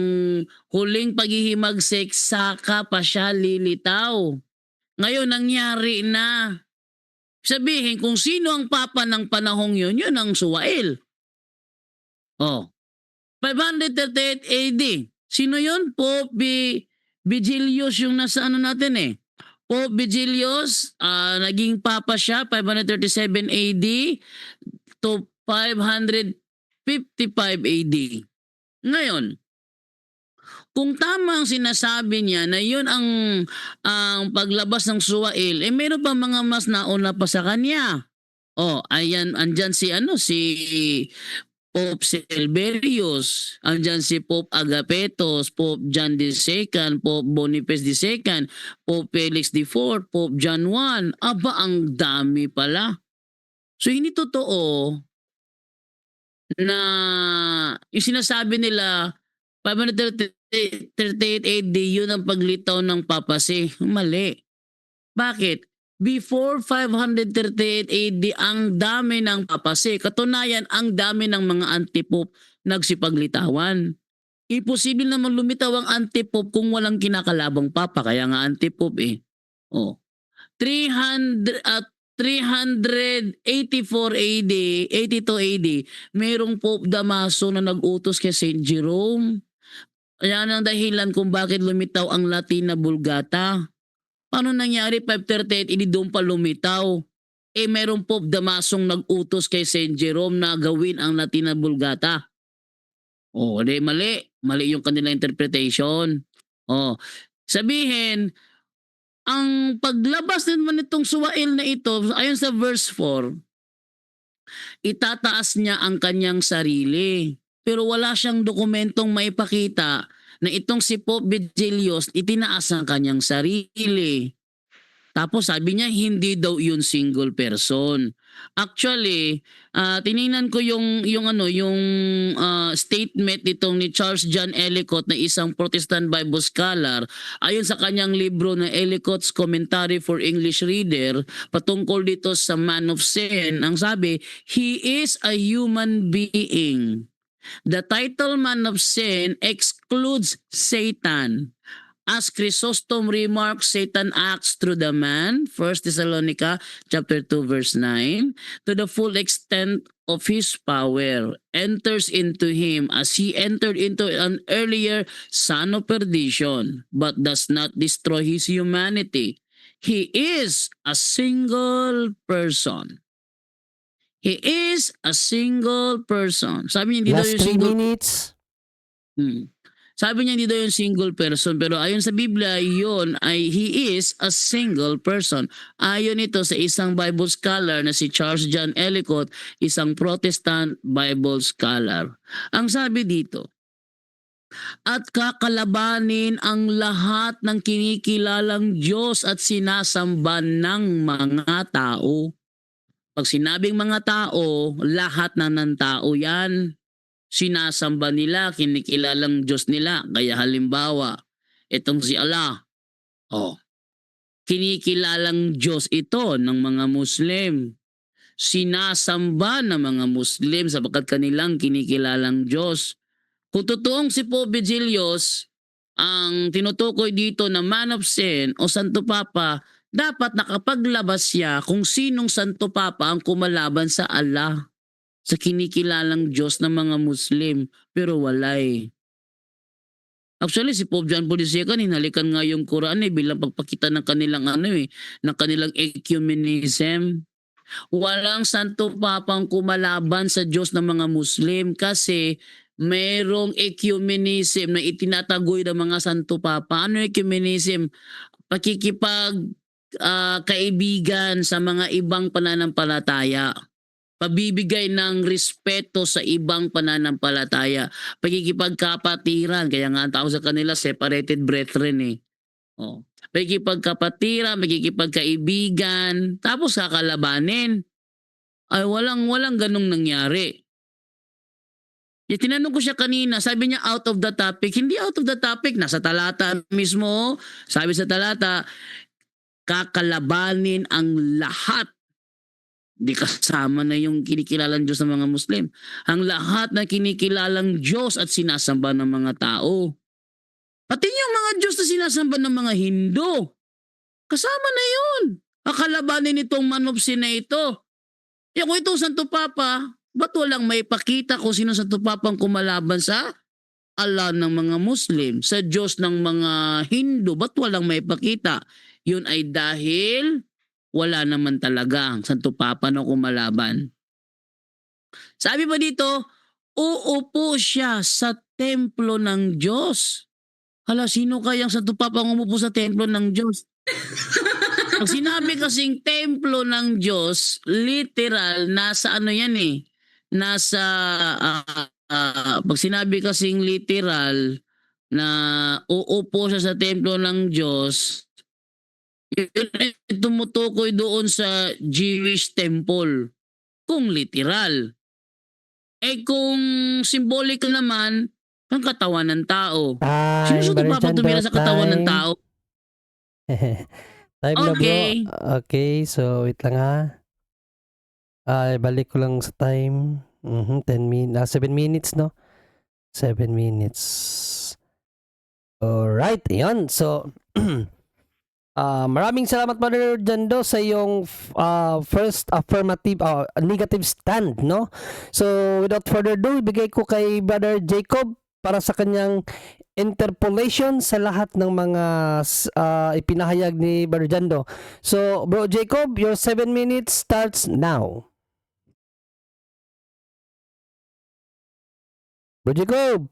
huling paghihimagsik, saka pa siya lilitaw. Ngayon nangyari na. Sabihin kung sino ang papa ng panahong yun, yun ang Suwael. Oh. 538 AD. Sino yun? Pope Vigilius yung nasa ano natin eh. Pope Vigilius, naging papa siya 537 AD to 555 AD. Ngayon, kung tama ang sinasabi niya na yun ang paglabas ng Suwael, eh meron pa mga mas nauna pa sa kanya. Oh, ayan, andyan si Pope Silverius, andyan si Pope Agapetos, Pope John II, Pope Boniface II, Pope Felix IV, Pope John I. Aba, ang dami pala. So hindi totoo na yung sinasabi nila 538 AD yun ang paglitaw ng papasi. Mali. Bakit? Before 538 AD, ang dami ng papasi. Katunayan, ang dami ng mga antipope nagsipaglitawan. Imposible naman lumitaw ang antipope kung walang kinakalabang papa. Kaya nga antipope eh. Oh. 384 AD, 82 AD, mayroong Pope Damaso na nag-utos kay Saint Jerome. Yan ang dahilan kung bakit lumitaw ang Latina Vulgata. Paano nangyari 538 hindi doon pa lumitaw? Eh merong Pope Damasong nag-utos kay Saint Jerome na gawin ang Latina Vulgata. Oh, di mali. Mali yung kanilang interpretation. Oh, sabihin, ang paglabas naman itong Suwael na ito, ayon sa verse 4, itataas niya ang kanyang sarili. Pero wala siyang dokumentong maipakita na itong si Pope Vigilius itinaas ang kanyang sarili. Tapos sabi niya hindi daw yun single person. Actually, tiningnan ko yung statement nitong ni Charles John Ellicott na isang Protestant Bible scholar. Ayon sa kanyang libro na Ellicott's Commentary for English Reader patungkol dito sa man of sin, ang sabi, he is a human being. The title man of sin excludes Satan. As Chrysostom remarks, Satan acts through the man, 1 Thessalonica chapter 2 verse 9, to the full extent of his power, enters into him as he entered into an earlier son of perdition, but does not destroy his humanity. He is a single person. He is a single person. Sabi niya hindi daw Last yung 3 single. minutes. Sabi niya hindi daw yung single person, pero ayon sa Biblia, yun ay he is a single person. Ayon ito sa isang Bible scholar na si Charles John Ellicott, isang Protestant Bible scholar. Ang sabi dito, at kakalabanin ang lahat ng kinikilalang Diyos at sinasamba ng mga tao. Pag sinabing mga tao, lahat na ng tao yan. Sinasamba nila, kinikilalang Diyos nila. Kaya halimbawa, itong si Allah. Oh, kinikilalang Diyos ito ng mga Muslim. Sinasamba ng mga Muslim sapagkat kanilang kinikilalang Diyos. Kung totoong si Pope Vigilius, ang tinutukoy dito na man of sin o Santo Papa, dapat nakapaglabas siya kung sinong Santo Papa ang kumalaban sa Allah, sa kinikilalang Diyos ng mga Muslim, pero wala eh. Actually, si Pope John Paul II, hinalikan nga yung Quran bilang pagpakita ng kanilang ng kanilang ecumenism. Walang Santo Papa ang kumalaban sa Diyos ng mga Muslim kasi mayroong ecumenism na itinatagoy ng mga Santo Papa. Ano ecumenism? kaibigan sa mga ibang pananampalataya. Pabibigay ng respeto sa ibang pananampalataya. Pagkikipagkapatiran. Kaya nga ang tawag sa kanila separated brethren eh. Oh. Pagkikipagkapatiran, pagkikipagkaibigan, tapos kakalabanin. Ay walang ganong nangyari. Tinanong ko siya kanina, sabi niya out of the topic. Hindi out of the topic, nasa talata mismo. Sabi sa talata, kakalabanin ang lahat. Di kasama na yung kinikilalang Diyos ng mga Muslim. Ang lahat na kinikilalang Diyos at sinasamba ng mga tao. Pati yung mga Diyos na sinasamba ng mga Hindu. Kasama na yun. Kakalabanin itong manupsin na ito. Kung itong Santo Papa, ba't walang may pakita kung sino Santo Papa ang kumalaban sa Allah ng mga Muslim, sa Diyos ng mga Hindu, ba't walang may pakita? Yun ay dahil wala naman talaga ang Santo Papa na kumalaban. Sabi pa dito, uupo siya sa templo ng Diyos. Hala, sino kayang Santo Papa ang umupo sa templo ng Diyos? Pag sinabi kasing templo ng Diyos, literal, nasa ano yan eh. Nasa, pag sinabi kasing literal, na uupo siya sa templo ng Diyos, yun ay tumutukoy doon sa Jewish temple. Kung literal. Kung symbolic naman, ang katawan ng tao. Sino Time, siya Brother pa tumira Jando, sa katawan ng time. tao? Time na bro. Okay. Okay, so wait lang ha. Balik ko lang sa time. 10 minutes, 7 minutes no? 7 minutes. Alright, yun. So, maraming salamat Brother Jando sa iyong first affirmative, negative stand, no? So, without further ado, ibigay ko kay Brother Jacob para sa kanyang interpolation sa lahat ng mga ipinahayag ni Brother Jando. So, Bro Jacob, your 7 minutes starts now. Bro Jacob!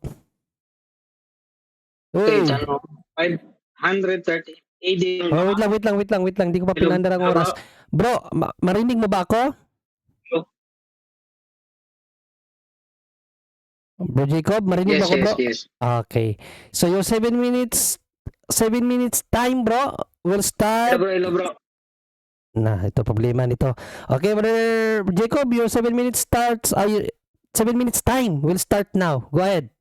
Okay, Oh. 530 AD. Oh, wait lang. Hindi ko pa pinandar ang oras. Bro, marinig mo ba ako? Bro Jacob, marinig mo Yes, ako, bro? yes. Okay. So, your 7 minutes time, bro, will start. Hello, bro. Ito problema nito. Okay, Brother Jacob, your 7 minutes starts. 7 minutes time will start now. Go ahead.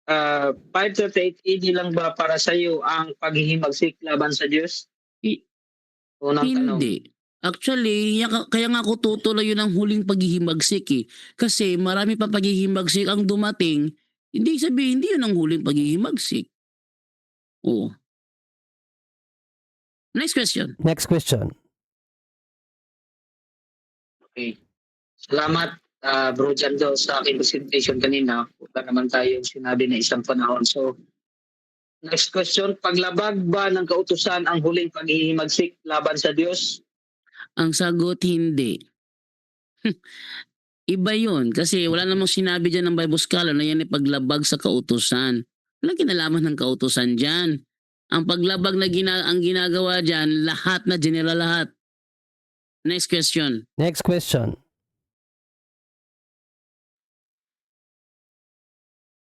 Uh, 538 AD lang ba para sa iyo ang paghihimagsik laban sa Diyos? Unang tanong. Hindi. Actually, kaya nga ako tutuloy yun ang huling paghihimagsik eh. Kasi marami pa paghihimagsik ang dumating. Hindi sabihin, hindi yun ang huling paghihimagsik. Oo. Next question. Next question. Okay. Salamat, Bro Jando, sa aking presentation kanina. Wala naman tayong sinabi na isang panahon. So, next question. Paglabag ba ng kautusan ang huling paghihimagsik laban sa Diyos? Ang sagot, hindi. Iba yun. Kasi wala namang sinabi dyan ng Bible scholar na yan ay paglabag sa kautusan. Walang kinalaman ng kautusan dyan. Ang paglabag na ang ginagawa dyan, lahat na, general lahat. Next question. Next question.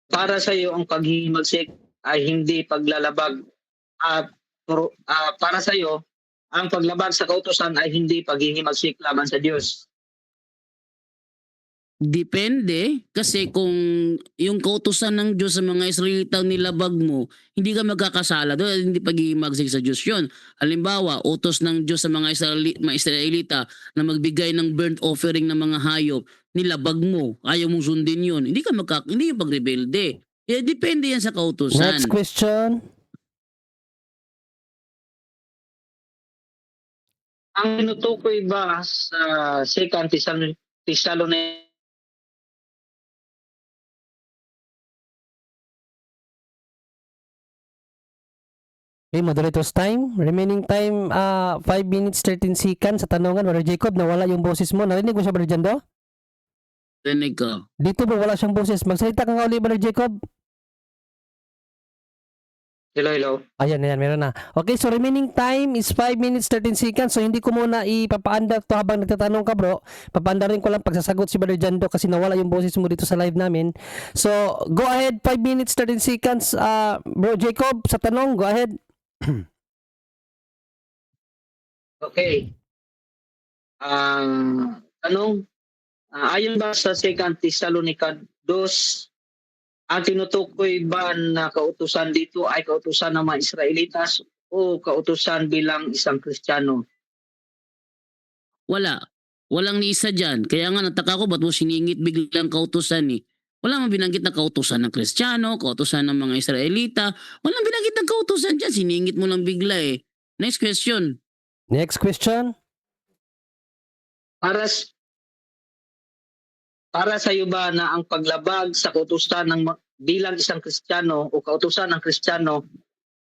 Para sa iyo, ang paghihimagsik ay hindi paglalabag. Para sa iyo, ang paglabag sa kautusan ay hindi paghihimagsik laban sa Diyos. Depende. Kasi kung yung kautusan ng Diyos sa mga Israelita nilabag mo, hindi ka magkakasala doon. Hindi paghihimagsik sa Diyos yun. Halimbawa, utos ng Diyos sa mga Israelita na magbigay ng burnt offering ng mga hayop, nilabag mo, ayaw mong sundin yun. Hindi yung pagrebelde. Depende yan sa kautusan. Next question. Ang tinutukoy ba sa 2 Thessalonians Okay, moderator's time. Remaining time, 5 minutes 13 seconds sa tanungan. Brother Jacob, nawala yung boses mo. Narinig mo siya, Brother Jando? Rinig ko. Dito bro, wala siyang boses. Magsalita ka nga ulit, Brother Jacob. Hello. Ayan, meron na. Okay, so remaining time is 5 minutes 13 seconds. So hindi ko muna ipapaandar to habang nagtatanong ka, bro. Papaandarin ko lang pagsasagot si Brother Jando kasi nawala yung boses mo dito sa live namin. So, go ahead, 5 minutes 13 seconds. Bro Jacob, sa tanong, go ahead. Okay. Tanong, ayon ba sa 2 Thessalonica 2, ang tinutukoy ba na kautusan dito ay kautusan ng mga Israelitas o kautusan bilang isang Kristiyano? Wala. Walang ni isa dyan. Kaya nga nataka ko ba't mo siningit biglang kautusan eh. Wala mang binanggit na kautusan ng Kristiyano, kautusan ng mga Israelita. Walang binanggit na kautusan dyan. Siningit mo lang bigla eh. Next question. Next question. Para sa iyo ba na ang paglabag sa kautusan bilang isang Kristiyano o kautusan ng Kristiyano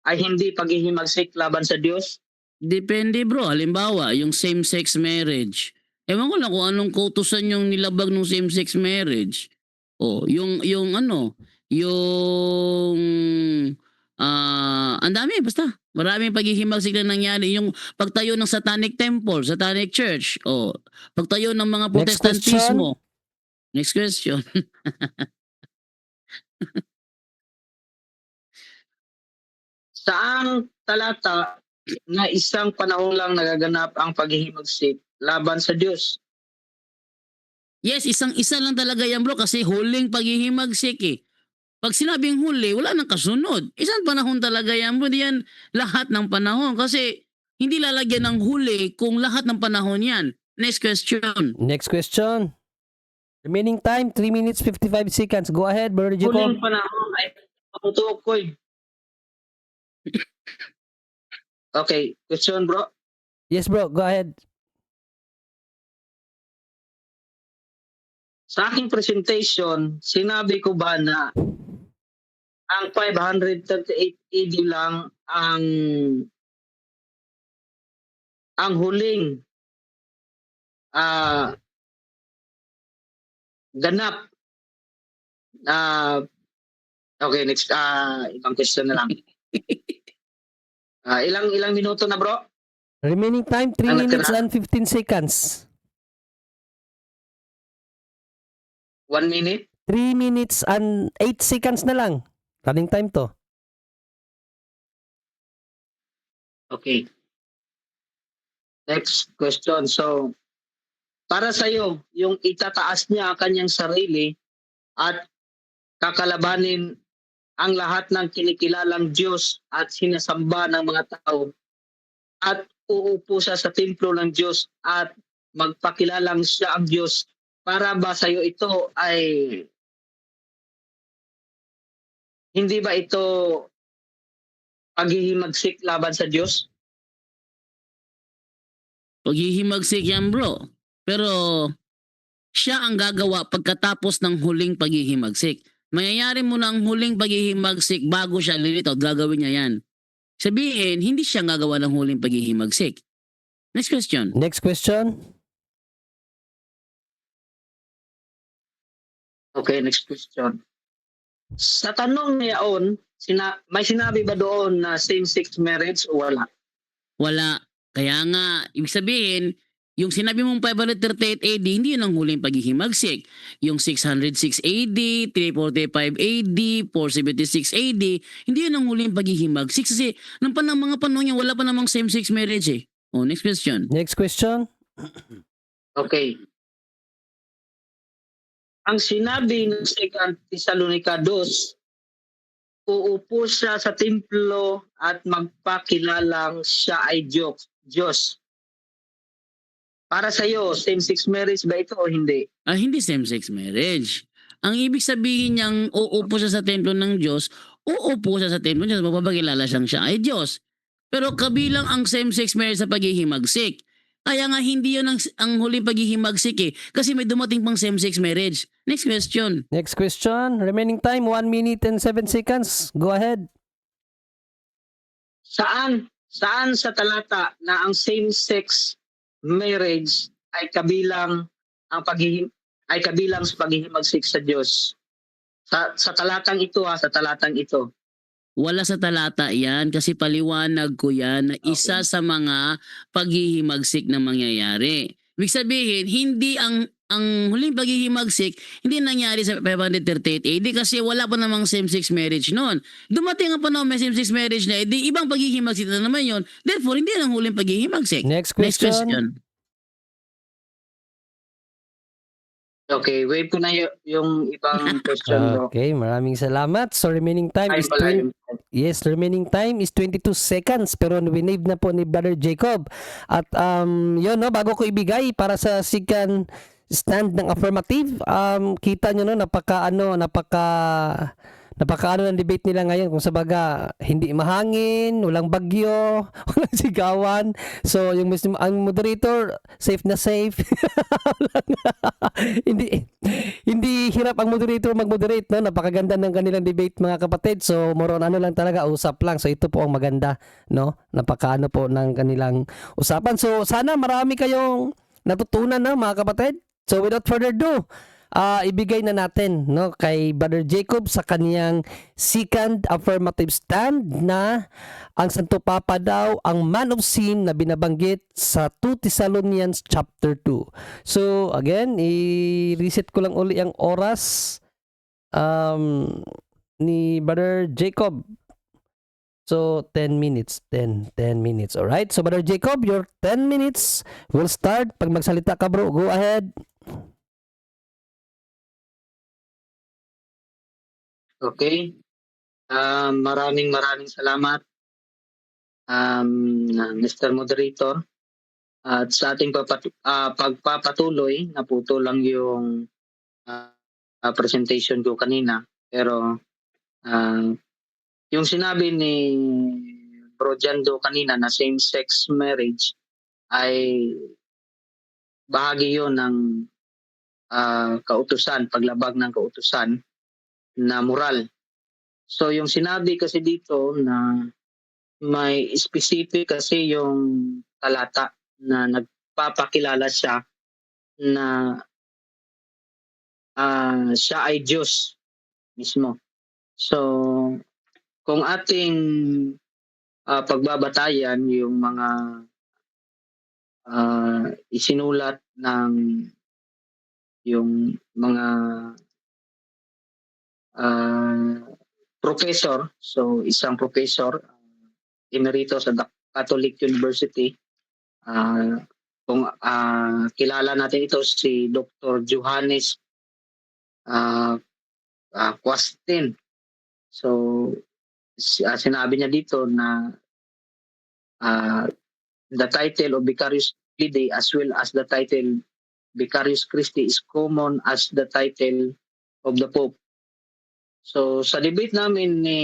ay hindi paghihimagsik laban sa Diyos? Depende bro. Halimbawa, yung same-sex marriage. Ewan ko lang kung anong kautusan yung nilabag ng same-sex marriage. O, yung ang dami, basta. Maraming paghihimagsik na nangyari. Yung pagtayo ng Satanic Temple, Satanic Church. O, pagtayo ng mga Next question. Protestantismo. Next question. Saang talata na isang panahon lang nagaganap ang paghihimagsik laban sa Diyos? Yes, isang-isa lang talaga yan bro kasi huling paghihimagsik eh. Pag sinabing huli, wala nang kasunod. Isang panahon talaga yan bro. Di yan lahat ng panahon kasi hindi lalagyan ng huli kung lahat ng panahon yan. Next question. Next question. Remaining time 3 minutes 55 seconds. Go ahead, Brother Jacob. Huling panahon ay matutukoy. Okay, question bro. Yes, bro. Go ahead. Sa aking presentation, sinabi ko ba na ang 538 AD lang ang huling ganap. Okay, next ibang question na lang. Ilang minuto na bro? Remaining time 3 Ang minutes natira? and 15 seconds. 1 minute? 3 minutes and 8 seconds na lang. Running time to. Okay. Next question. So, para sa iyo, yung itataas niya ang kanyang sarili at kakalabanin ang lahat ng kinikilalang Diyos at sinasamba ng mga tao at uupo siya sa templo ng Diyos at magpakilalang siya ang Diyos. Para ba sa iyo ito ay hindi ba ito paghihimagsik laban sa Diyos? Paghihimagsik yan bro. Pero siya ang gagawa pagkatapos ng huling paghihimagsik. Mayayari mo ng huling paghihimagsik bago siya lilitaw. Gagawin niya yan. Sabihin, hindi siya gagawa ng huling paghihimagsik. Next question. Next question. Okay, next question. Sa tanong niyaon, may sinabi ba doon na same-sex marriage o wala? Wala. Kaya nga, ibig sabihin, yung sinabi mong 538 AD, hindi yun ang huling paghihimagsik. Yung 606 AD, 345 AD, 476 AD, hindi yun ang huling paghihimagsik. Kasi nang mga panahon niya, wala pa namang same-sex marriage eh. Oh, next question. Next question. Okay. Ang sinabi ng 2 Thessalonica 2, uupo siya sa templo at magpakilalang siya ay Diyos. Para sa iyo, same-sex marriage ba ito o hindi? Hindi same-sex marriage. Ang ibig sabihin niyang uupo siya sa templo ng Diyos, uupo siya sa templo ng Diyos, magpapakilala siyang siya ay Diyos. Pero kabilang ang same-sex marriage sa paghihimagsik. Kaya nga hindi yun ang huling paghihimagsik eh. Kasi may dumating pang same-sex marriage. Next question. Next question. Remaining time 1 minute and 7 seconds. Go ahead. Saan sa talata na ang same-sex marriage ay kabilang sa paghihimagsik sa Diyos? Sa talatang ito sa talatang ito. Wala sa talata yan kasi paliwanag ko yan na isa Okay. sa mga paghihimagsik na mangyayari. Ibig sabihin, hindi ang huling paghihimagsik, hindi nangyari sa 538 AD kasi wala pa namang same-sex marriage noon. Dumating ang panahon may same-sex marriage na, edi ibang paghihimagsik na naman yon. Therefore, hindi yan ang huling paghihimagsik. Next Next question. question. Okay, wait ko na yung ibang question, bro. Okay, maraming salamat. So remaining time Time is pala 20. yung Yes, remaining time is 22 seconds pero winave na po ni Brother Jacob. At yun no, bago ko ibigay para sa second stand ng affirmative, kita nyo no, napaka ng debate nila ngayon kung sa baga hindi mahangin, walang bagyo, walang sigawan. So yung ang moderator safe na safe. hindi hindi hirap ang moderator mag-moderate no, napakaganda ng kanilang debate mga kapatid. So moron ano lang talaga, usap lang. So ito po ang maganda no, napakaano po ng kanilang usapan. So sana marami kayong natutunan no mga kapatid. So without further ado, ibigay na natin no kay Brother Jacob sa kaniyang second affirmative stand na ang Santo Papa daw ang man of sin na binabanggit sa 2 Thessalonians chapter 2. So again, i-reset ko lang uli ang oras ni Brother Jacob. So 10 minutes, 10 minutes. All right. So Brother Jacob, your 10 minutes will start. Pag magsalita ka bro, go ahead. Okay. Maraming salamat, Mr. Moderator. At sa ating pagpapatuloy, naputo lang yung presentation ko kanina. Pero yung sinabi ni Bro Jando kanina na same-sex marriage ay bahagi yon ng kautusan, paglabag ng kautusan na moral. So yung sinabi kasi dito na may specific kasi yung talata na nagpapakilala siya na siya ay Diyos mismo. So kung ating pagbabatayan yung mga isinulat ng yung mga professor, so isang professor emerito sa Catholic University, kung kilala natin ito si Dr. Johannes Quastin. So sinabi niya dito na the title of Vicarius Fidei as well as the title Vicarius Christi is common as the title of the Pope. So sa debate namin ni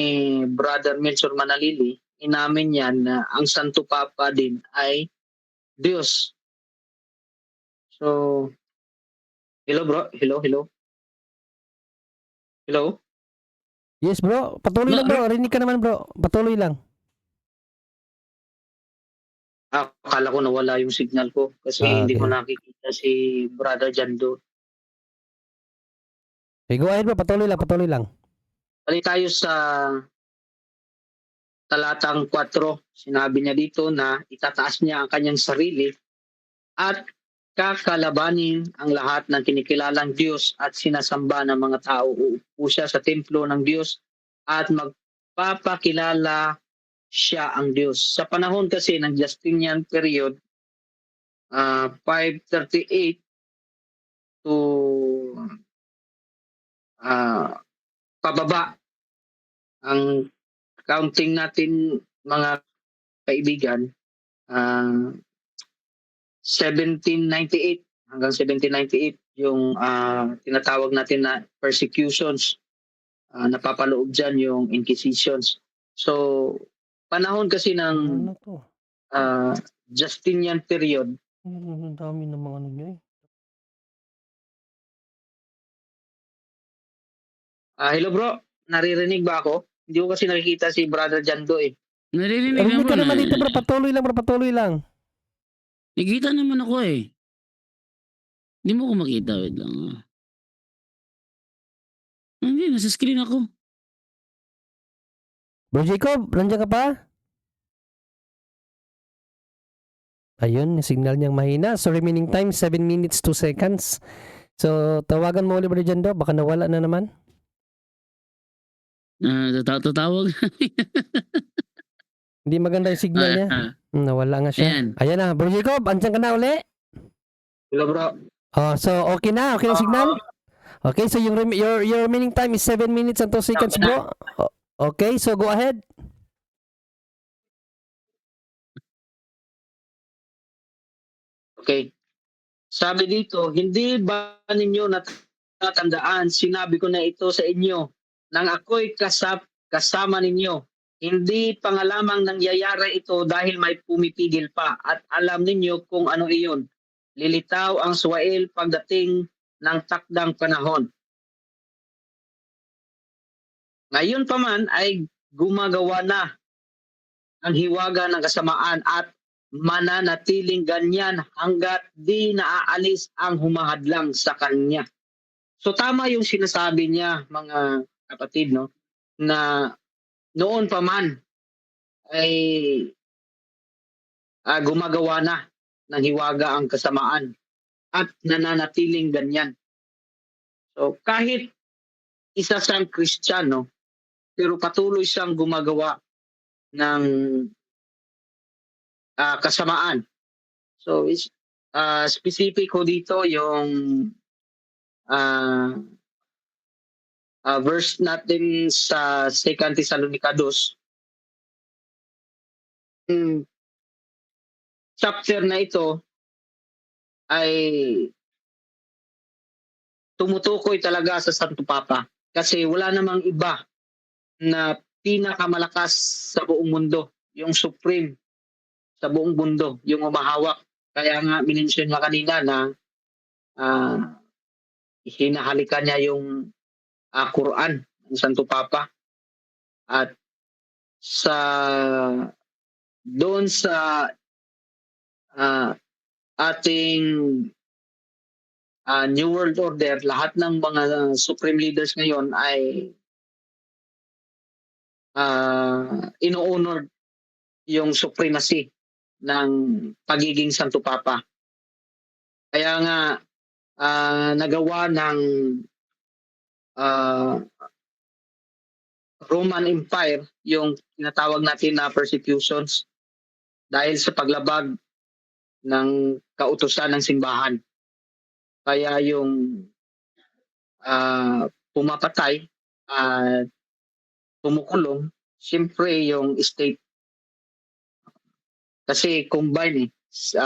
Brother Melchor Manalili, inamin niya na ang Santo Papa din ay Diyos. So, hello bro, hello. Hello? Yes bro, patuloy lang bro. Rinig ka naman bro. Patuloy lang. Akala ko nawala yung signal ko kasi hindi ko Okay. nakikita si Brother Jando. Okay, go ahead bro. Patuloy lang. Balik tayo sa talatang 4. Sinabi niya dito na itataas niya ang kanyang sarili at kakalabanin ang lahat ng kinikilalang Diyos at sinasamba ng mga tao. Uupo siya sa templo ng Diyos at magpapakilala siya ang Diyos. Sa panahon kasi ng Justinian period, 538 to pababa ang counting natin mga kaibigan, 1798 hanggang 1798 yung tinatawag natin na persecutions, napapaloob dyan yung inquisitions. So panahon kasi ng Ano to? Justinian period, Ang dami ng mga ano nyo eh. hello bro, naririnig ba ako? Hindi ko kasi nakikita si Brother Jando eh. Naririnig Rinig naman ka naman eh. dito bro. Patuloy lang. Nakikita naman ako eh. Hindi mo ko makita. Wait lang. Hindi, nasa screen ako. Bro Jacob, nandiyan ka pa? Ayun, yung signal niyang mahina. So, remaining time, 7 minutes, 2 seconds. So, tawagan mo ulit, Bro Jando. Baka nawala na naman. Tatawag. Hindi maganda yung signal niya. Nawala nga siya. Ayan. Ayan na. Bro Jacob, andyan ka na uli? Hello bro. Oh, so, okay na? Okay na yung signal? Okay, so your remaining time is 7 minutes and 2 seconds, bro. Okay, so go ahead. Okay. Sabi dito, hindi ba ninyo natatandaan, sinabi ko na ito sa inyo, nang ako'y kasama ninyo. Hindi pa nga lamang nangyayari ito dahil may pumipigil pa at alam ninyo kung ano iyon. Lilitaw ang Suwail pagdating ng takdang panahon. Ngayon pa man ay gumagawa na ang hiwaga ng kasamaan at mananatiling ganyan hanggat di naaalis ang humahadlang sa kanya. So tama yung sinasabi niya mga kapatid, no, na noon pa man ay gumagawa na ng hiwaga ang kasamaan at nananatiling ganyan. So kahit isa siyang Kristiyano, pero patuloy siyang gumagawa ng kasamaan. So specific ko dito yung verse natin sa 2 Thessalonica 2. Chapter na ito ay tumutukoy talaga sa Santo Papa kasi wala namang iba na pinakamalakas sa buong mundo, yung supreme sa buong mundo, yung umahawak. Kaya nga minention nga kanina na hinahalikan niya yung Quran ng Santo Papa at sa doon sa ating New World Order, lahat ng mga supreme leaders ngayon ay ino-honor yung supremacy ng pagiging Santo Papa. Kaya nga nagawa ng Roman Empire yung tinatawag natin na persecutions dahil sa paglabag ng kautusan ng simbahan. Kaya yung pumapatay at pumukulong, siyempre yung state. Kasi combine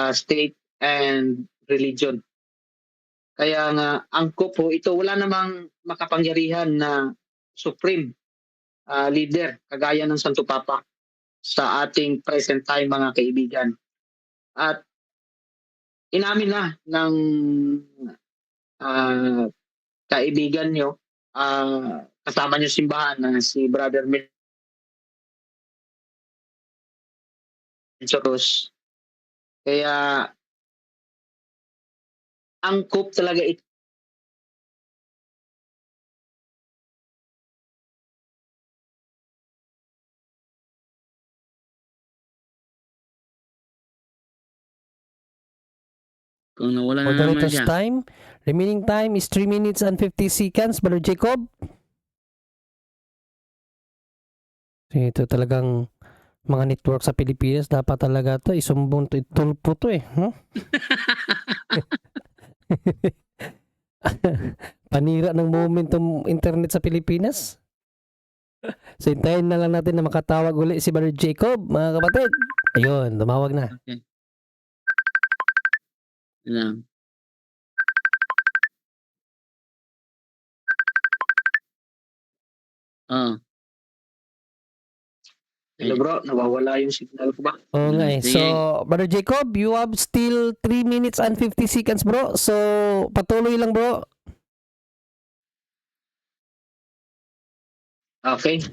state and religion. Kaya nga, angkop po, ito wala namang makapangyarihan na supreme leader, kagaya ng Santo Papa sa ating present time mga kaibigan. At inamin na ng kaibigan nyo, kasama nyo simbahan na si Brother Milchoros. Kaya angkop talaga ito. Kung nawala na naman Moderator's siya. time. Remaining time is 3 minutes and 50 seconds, Brother Jacob. Ito talagang mga network sa Pilipinas, dapat talaga to isumbong to, itulpo to no? Panira ng momentum internet sa Pilipinas. So, hintayin na lang natin na makatawag ulit si Brother Jacob, mga kapatid. Ayun, tumawag na. Okay. Lang. Hello bro, nawawala yung signal ko ba? Oo nga eh. Sige. So, Brother Jacob, you have still 3 minutes and 50 seconds, bro. So, patuloy lang, bro. Okay.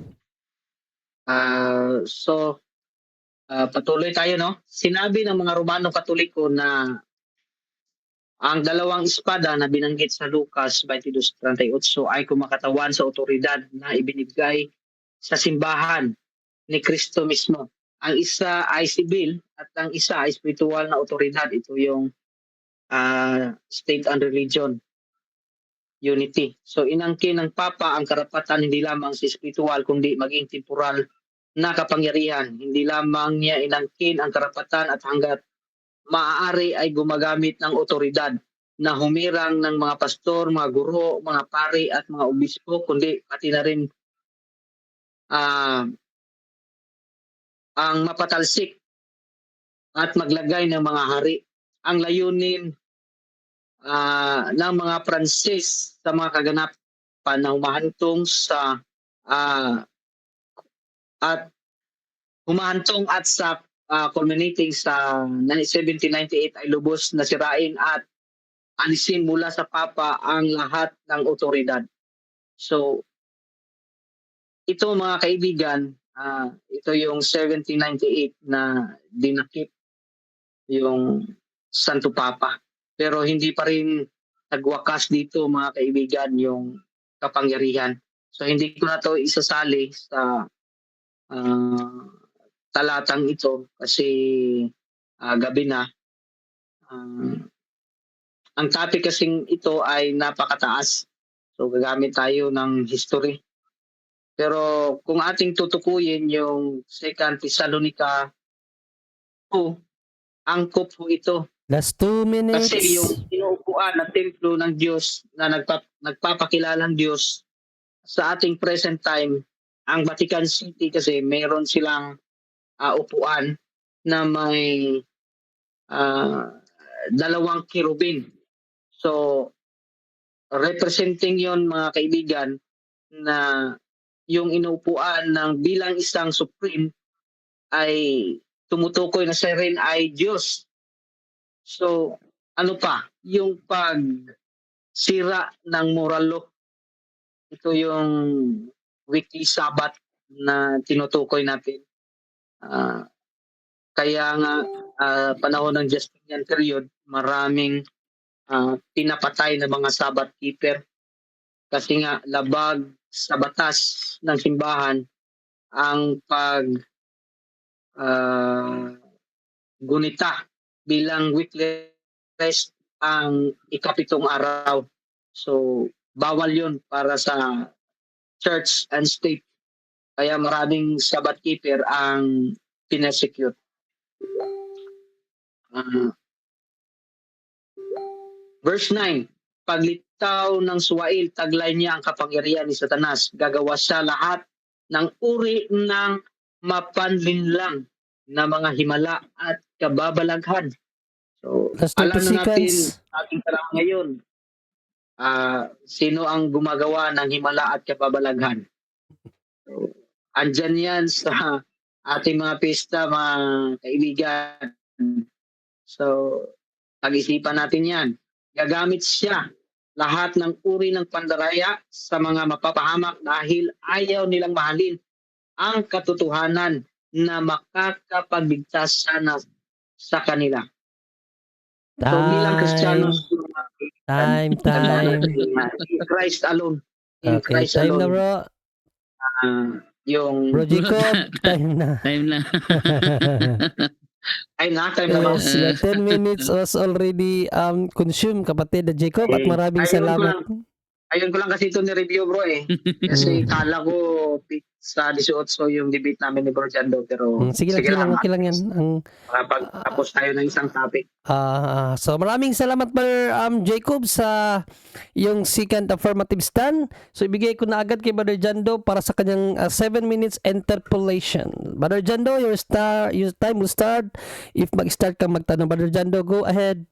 Patuloy tayo, no? Sinabi ng mga Romano Katoliko na ang dalawang espada na binanggit sa Lucas 22:38 ay kumakatawan sa otoridad na ibinigay sa simbahan ni Kristo mismo. Ang isa ay sibil at ang isa ay spiritual na otoridad. Ito yung state and religion unity. So inangkin ng Papa ang karapatan hindi lamang sa spiritual kundi maging temporal na kapangyarihan. Hindi lamang niya inangkin ang karapatan at hanggat maaari ay gumagamit ng otoridad na humirang ng mga pastor, mga guro, mga pari at mga obispo, kundi pati na rin ang mapatalsik at maglagay ng mga hari. Ang layunin ng mga Pranses sa mga kaganapan na humahantong sa culminating sa 1798 ay lubos na sirain at alisin mula sa Papa ang lahat ng otoridad. So, ito mga kaibigan, ito yung 1798 na dinakip yung Santo Papa. Pero hindi pa rin nagwakas dito mga kaibigan yung kapangyarihan. So hindi ko na to isasali sa talatang ito kasi gabi na. Ang topic kasing ito ay napakataas. So gagamit tayo ng history. Pero kung ating tutukuyin yung 2 Thessalonica 2, angkop po ito. Last 2 minutes. Kasi yung inuupuan na templo ng Diyos na nagpapakilalang Diyos sa ating present time, ang Vatican City kasi mayroon silang upuan na may 2 kirubin. So, representing yon mga kaibigan na yung inuupuan ng bilang isang supreme ay tumutukoy na siya rin ay Diyos. So, ano pa? Yung pagsira ng moral law. Ito yung weekly Sabbath na tinutukoy natin. Kaya nga, panahon ng Justinian period, maraming pinapatay ng mga Sabbath keeper. Kasi nga, labag sa batas ng simbahan ang gunita bilang weekly rest ang ikapitong araw. So, bawal yun para sa church and state. Kaya maraming Sabbath keeper ang pinesecute. Verse 9, paglitaw ng suwail, taglay niya ang kapangyarihan ni Satanas. Gagawa siya lahat ng uri ng mapanlinlang na mga himala at kababalaghan. So, Last alam 30 na natin seconds. ating tanong ngayon, sino ang gumagawa ng himala at kababalaghan? So, andyan yan sa ating mga pista, mga kaibigan. So, pag-isipan natin yan. Gagamit siya lahat ng uri ng pandaraya sa mga mapapahamak dahil ayaw nilang mahalin ang katotohanan na makakapagligtas sana sa kanila. So, bilang Kristiyano, Time. in Christ alone. In Okay, Christ time na alone. bro. Yung Bro Jacob, time na. Time na. ay time na ba? Yes, your 10 minutes was already consumed, kapatid na Jacob, at maraming salamat. Ayun ko lang kasi ito ni-review bro eh. Kasi kala ko sa 18 yung debate namin ni Bro Jando. Pero Sige lang, okay lang yan. tapos tayo ng isang topic. So maraming salamat Brother Jacob sa yung second affirmative stand. So ibigay ko na agad kay Brother Jando para sa kanyang 7 minutes interpolation. Brother Jando, your time will start. If mag-start ka magtanong, Brother Jando, go ahead.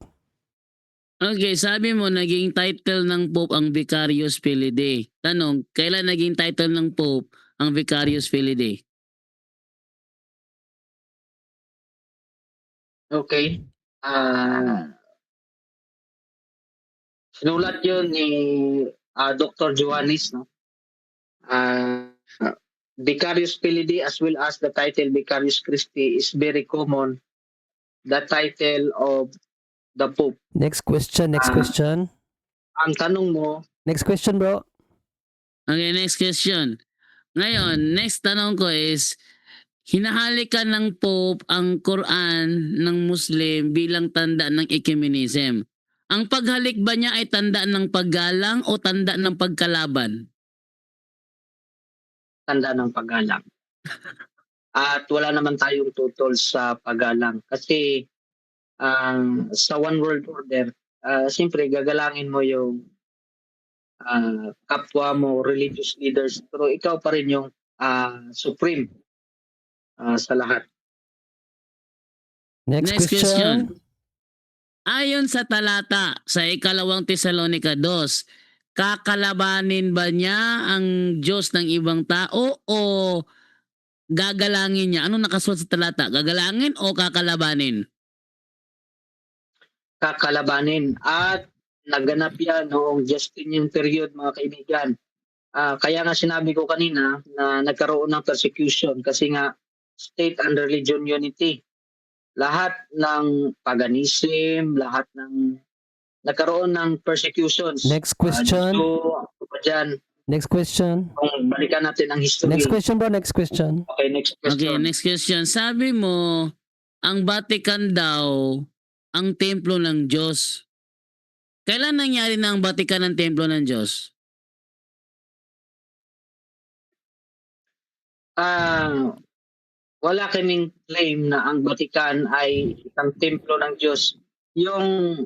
Okay, sabi mo naging title ng Pope ang Vicarius Filii. Tanong, kailan naging title ng Pope ang Vicarius Filii? Okay. Sinulat yun ni Dr. Johannes, no? Vicarius Filii as well as the title Vicarius Christi is very common. The title of the Pope. Next question. Ang tanong mo, Next question, bro. Okay, next question. Ngayon, next tanong ko is, hinahalikan ng Pope ang Quran ng Muslim bilang tanda ng ecumenism. Ang paghalik ba niya ay tanda ng paggalang o tanda ng pagkalaban? Tanda ng paggalang. At wala naman tayong tutol sa paggalang. Kasi sa one world order, siyempre gagalangin mo yung kapwa mo, religious leaders, pero ikaw pa rin yung supreme sa lahat. Next question. Ayon sa talata sa ikalawang Tesalonica 2, kakalabanin ba niya ang Diyos ng ibang tao o gagalangin niya? Anong nakasulat sa talata? Gagalangin o kakalabanin? Kakalabanin. At naganap yan noong Justinian period, mga kaibigan. Kaya nga sinabi ko kanina na nagkaroon ng persecution kasi nga state and religion unity. Lahat ng paganism, lahat ng nagkaroon ng persecutions. Next question. Dyan, Next question. kung balikan natin ang history. Next question bro, next question. Okay, next Okay, question. next question. Sabi mo, ang Vatican daw ang templo ng Diyos. Kailan nangyari na ang Vatican ang templo ng Diyos? Wala kaming claim na ang Vatican ay isang templo ng Diyos. Yung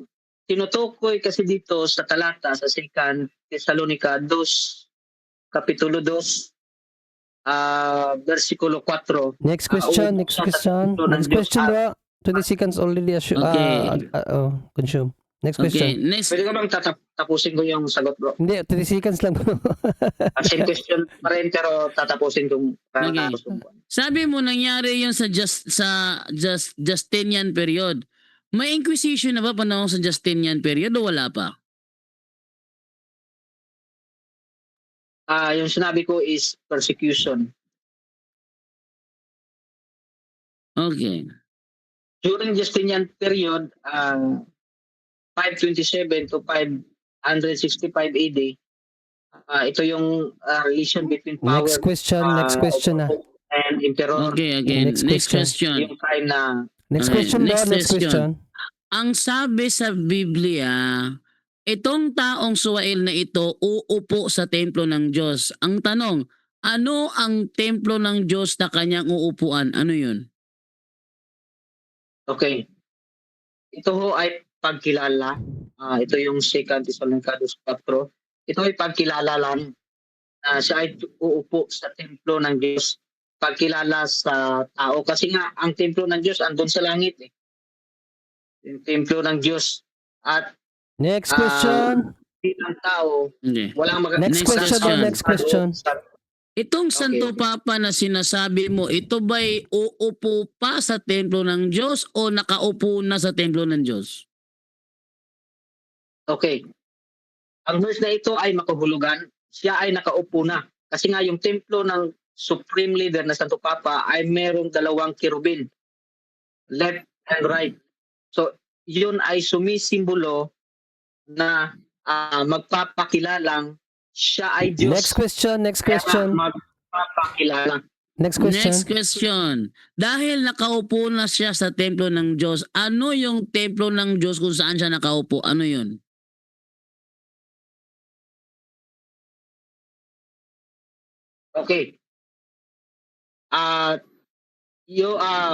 tinutukoy kasi dito sa talata sa 2 Thessalonica 2, Kapitulo 2, versikulo 4. Next question, next question. Next question bro. 20 seconds already Okay. consume. Next Okay, question. next. Pwede ka bang tapusin ko yung sagot, bro? Hindi, 30 seconds lang bro. Same question pa rin pero tatapusin kong Okay. Sabi mo nangyari yun sa Justinian period. May inquisition na ba panahon sa Justinian period o wala pa? Yung sinabi ko is persecution. Okay. During Justinian period, 527 to 565 AD, ito yung relation between power Next question na. and emperor. Okay, again. Next Next question. question. Yung time na Next Okay, question bro, next next question. Ang sabi sa Biblia, itong taong suwail na ito uupo sa templo ng Diyos. Ang tanong, ano ang templo ng Diyos na kanyang uupuan? Ano yun? okay. Ito ho ay pagkilala. Ito yung 2 Thessalonica 2:4. Ito ay pagkilala lang na siya ay uupo sa templo ng Diyos. Pagkilala sa tao. Kasi nga, ang templo ng Diyos andun sa langit. Yung templo ng Diyos. At Next question. bilang tao, Okay. walang Next question bro, next question. Itong Okay, Santo okay. Papa na sinasabi mo, ito ba'y uupo pa sa templo ng Diyos o nakaupo na sa templo ng Diyos? Okay. Ang verse na ito ay makahulugan. Siya ay nakaupo na. Kasi nga yung templo ng Supreme Leader na Santo Papa ay merong 2 kirubin. Left and right. So, yun ay sumisimbolo na magpapakilalang siya ay Diyos. Next question, next Kaya question. nga magpapakilala. Next question. Next question. Dahil nakaupo na siya sa templo ng Diyos, ano yung templo ng Diyos kung saan siya nakaupo? Ano yun? Okay.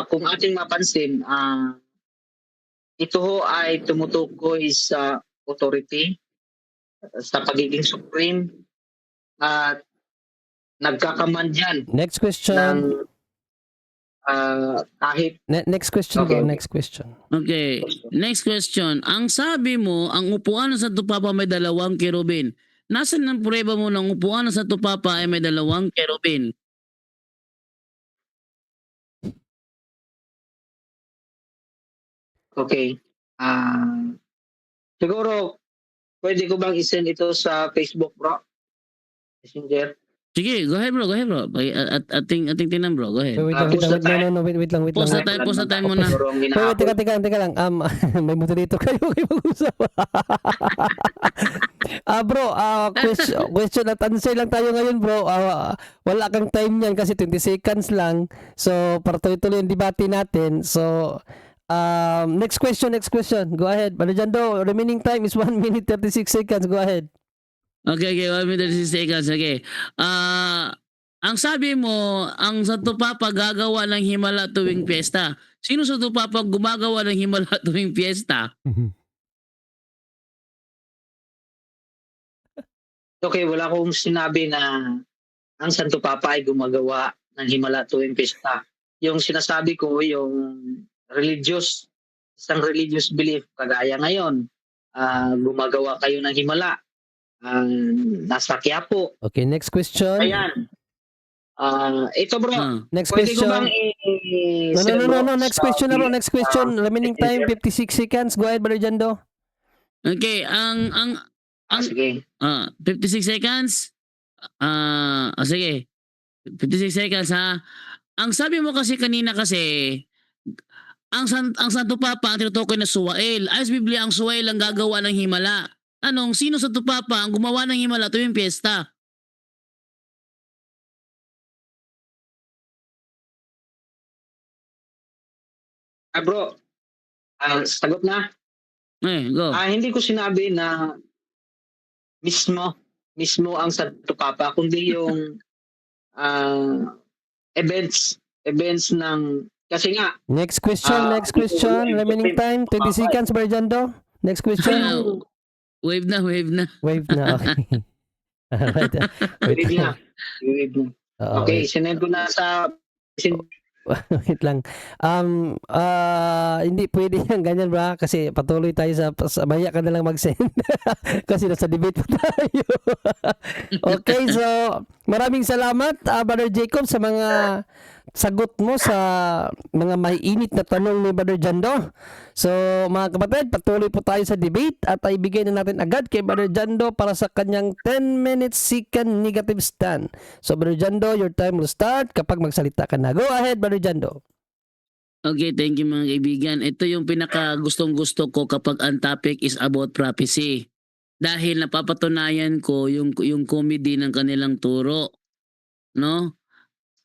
Kung ating mapansin, ito ho ay tumutukoy sa authority, sa pagiging supreme, at nagkakaman yan Next ng question. kahit Next question bro, Okay, okay. next question. Okay. Next question. Ang sabi mo, ang upuan ng Santo Papa may 2 kerubin. Nasaan ang prueba mo ng upuan ng Santo Papa ay may 2 kerubin? okay. Siguro pwede ko bang isend ito sa Facebook, bro? Messenger. Sige, go ahead bro, go ahead bro. Ating tinan bro, go ahead. Wait lang, wait Pause lang, na tayo. no, wait lang, wait Pause lang. na tayo, pause na tayo muna. Siguro ang Wait, hinahabol. teka lang. May moderator kayo mag-usap. Bro, question at answer lang tayo ngayon, bro. Wala kang time niyan kasi 20 seconds lang. So, para tuloy-tuloy yung debate natin. So, next question. Go ahead. Manajando, remaining time is 1 minute 36 seconds. Go ahead. Okay, 1 minute 6 seconds. Okay. Ang sabi mo, ang Santo Papa gagawa ng himala tuwing piyesta. Sino Santo Papa gumagawa ng himala tuwing piyesta? Okay, wala akong sinabi na ang Santo Papa ay gumagawa ng himala tuwing pista. Yung sinasabi ko, yung isang religious belief, kagaya ngayon, gumagawa kayo ng himala. Nasa Quiapo. Okay, next question. Ayan. Ito bro, Next pwede ko question. bang No. Next question na bro. Next question. Remaining time 56 seconds. Go ahead, Brother Jando. Okay, Sige. 56 seconds. Sige. 56 seconds ha. Ang sabi mo kasi kanina kasi ang Santo Papa ang tinutukoy na Suwael. Ayos Biblia ang Suwael ang gagawa ng himala. Sino Santo Papa ang gumawa ng himala tuwing piyesta? Bro, sagot na. Go. Hindi ko sinabi na mismo ang Santo Papa, kundi yung events ng, kasi nga, Next question. Remaining time 20 seconds, Brother Jando. Next question. Wave na. Wave na. Okay. Alright. Wave na. Oo, Okay, sinend ko na sa wait lang. Hindi pwede yan ganyan bro kasi patuloy tayo sa maya ka na lang mag-send kasi nasa debate pa tayo. Okay, so maraming salamat Brother Jacob sa mga sagot mo sa mga maiinit na tanong ni Brother Jando. So mga kapatid, patuloy po tayo sa debate at ibigay na natin agad kay Brother Jando para sa kanyang 10 minutes second negative stand. So Brother Jando, your time will start kapag magsalita ka na. Go ahead, Brother Jando. Okay, thank you mga kaibigan. Ito yung pinaka gustong-gusto ko kapag ang topic is about prophecy. Dahil napapatunayan ko yung comedy ng kanilang turo. No?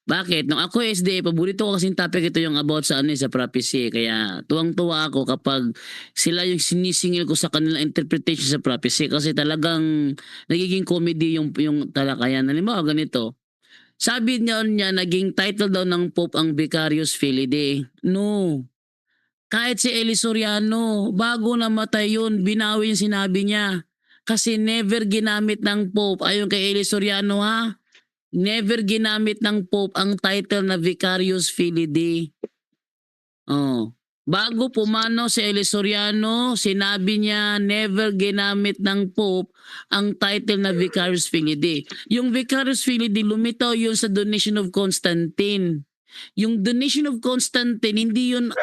Bakit? Nung ako SDA, paborito ko kasing topic ito yung about sa sa prophecy. Kaya tuwang-tuwa ako kapag sila yung sinisingil ko sa kanilang interpretation sa prophecy kasi talagang nagiging comedy yung talakayan. Halimbawa ganito. Sabi niya naging title daw ng Pope ang Vicarius Filii. No. Kahit si Eli Soriano, bago namatay yun, binawi yung sinabi niya. Kasi never ginamit ng Pope, ayon kay Eli Soriano ha, never ginamit ng Pope ang title na Vicarius Filii. Bago pumanaw si Eli Soriano, sinabi niya never ginamit ng Pope ang title na Vicarius Filii. Yung Vicarius Filii lumitaw yun sa donation of Constantine. Yung donation of Constantine, hindi yun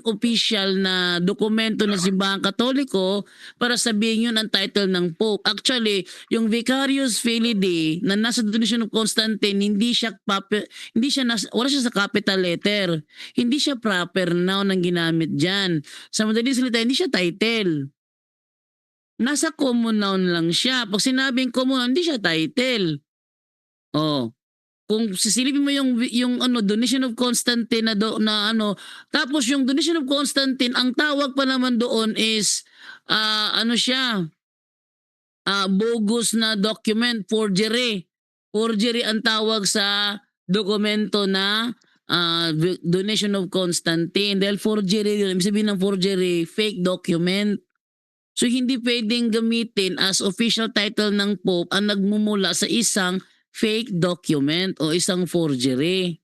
official na dokumento ng Simbahang Katoliko para sabihin yun ang title ng Pope. Actually, yung Vicarius Filii na nasa donation of Constantine, wala siya sa capital letter. Hindi siya proper noun ang ginamit dyan. Sa madaling salita, hindi siya title. Nasa common noun lang siya. Pag sinabing common noun, hindi siya title. Kung sisilipin mo yung donation of Constantine tapos yung donation of Constantine ang tawag pa naman doon is bogus na document, forgery ang tawag sa dokumento na donation of Constantine dahil forgery yun. Ibig sabihin ng forgery, fake document. So hindi pwedeng gamitin as official title ng Pope ang nagmumula sa isang fake document o isang forgery.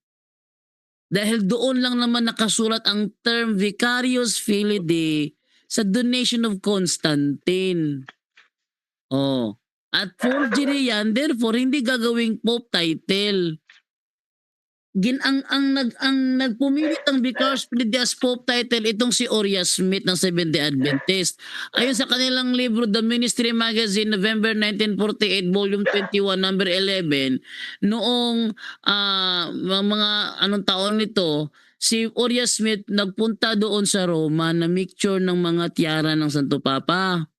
Dahil doon lang naman nakasulat ang term Vicarius Filii sa donation of Constantine. At forgery yan, therefore hindi gagawing Pope title. ang nagpumilit ng Vicar Spirit as Pope title itong si Uriah Smith ng Seventh-day Adventist. Ayon sa kanilang libro The Ministry Magazine, November 1948, volume 21, number 11, noong mga anong taon nito, si Uriah Smith nagpunta doon sa Roma na mixture ng mga tiara ng Santo Papa.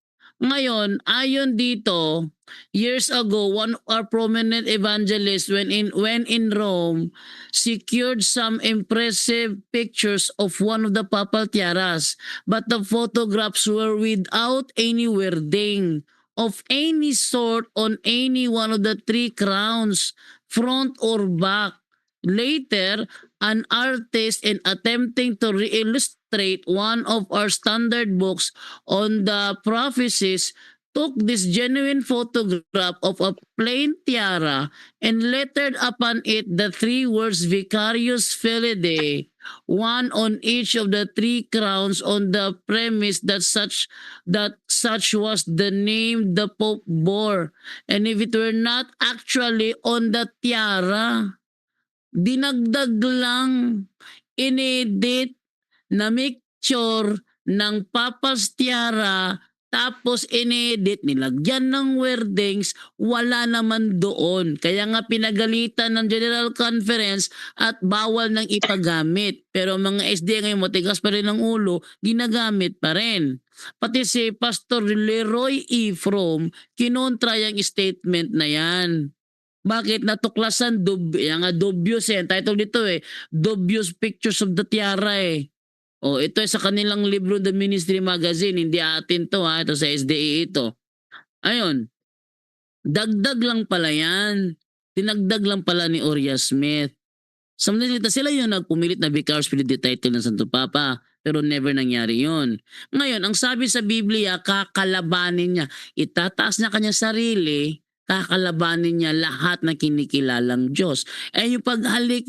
Ngayon, ayon dito, years ago, one of our prominent evangelists when in Rome secured some impressive pictures of one of the papal tiaras, but the photographs were without any wording of any sort on any one of the three crowns, front or back. Later, an artist in attempting to re-illustrate one of our standard books on the prophecies took this genuine photograph of a plain tiara and lettered upon it the three words Vicarius Felidae, one on each of the three crowns, on the premise that such was the name the Pope bore, and if it were not actually on the tiara, dinagdag lang, inedit na mixture ng Papa's tiara, tapos inedit, nilagyan ng wordings, wala naman doon. Kaya nga pinagalitan ng General Conference at bawal nang ipagamit. Pero mga SDA ngayon, matigas pa rin ang ulo, ginagamit pa rin. Pati si Pastor Leroy E. Fromm, kinontra yung statement na yan. Bakit? Natuklasan, yung dubious ang title dito Dubious Pictures of the Tiara ito sa kanilang libro The Ministry Magazine, hindi atin to ito sa SDA ito. Ayun, dagdag lang pala yan. Dinagdag lang pala ni Uriah Smith. Sa mga sila yung nagpumilit na Vicar Spirit title ng Santo Papa, pero never nangyari yun. Ngayon, ang sabi sa Biblia, kakalabanin niya. Itataas na kanya sarili, kakalabanin niya lahat na kinikilalang Diyos. Yung paghalik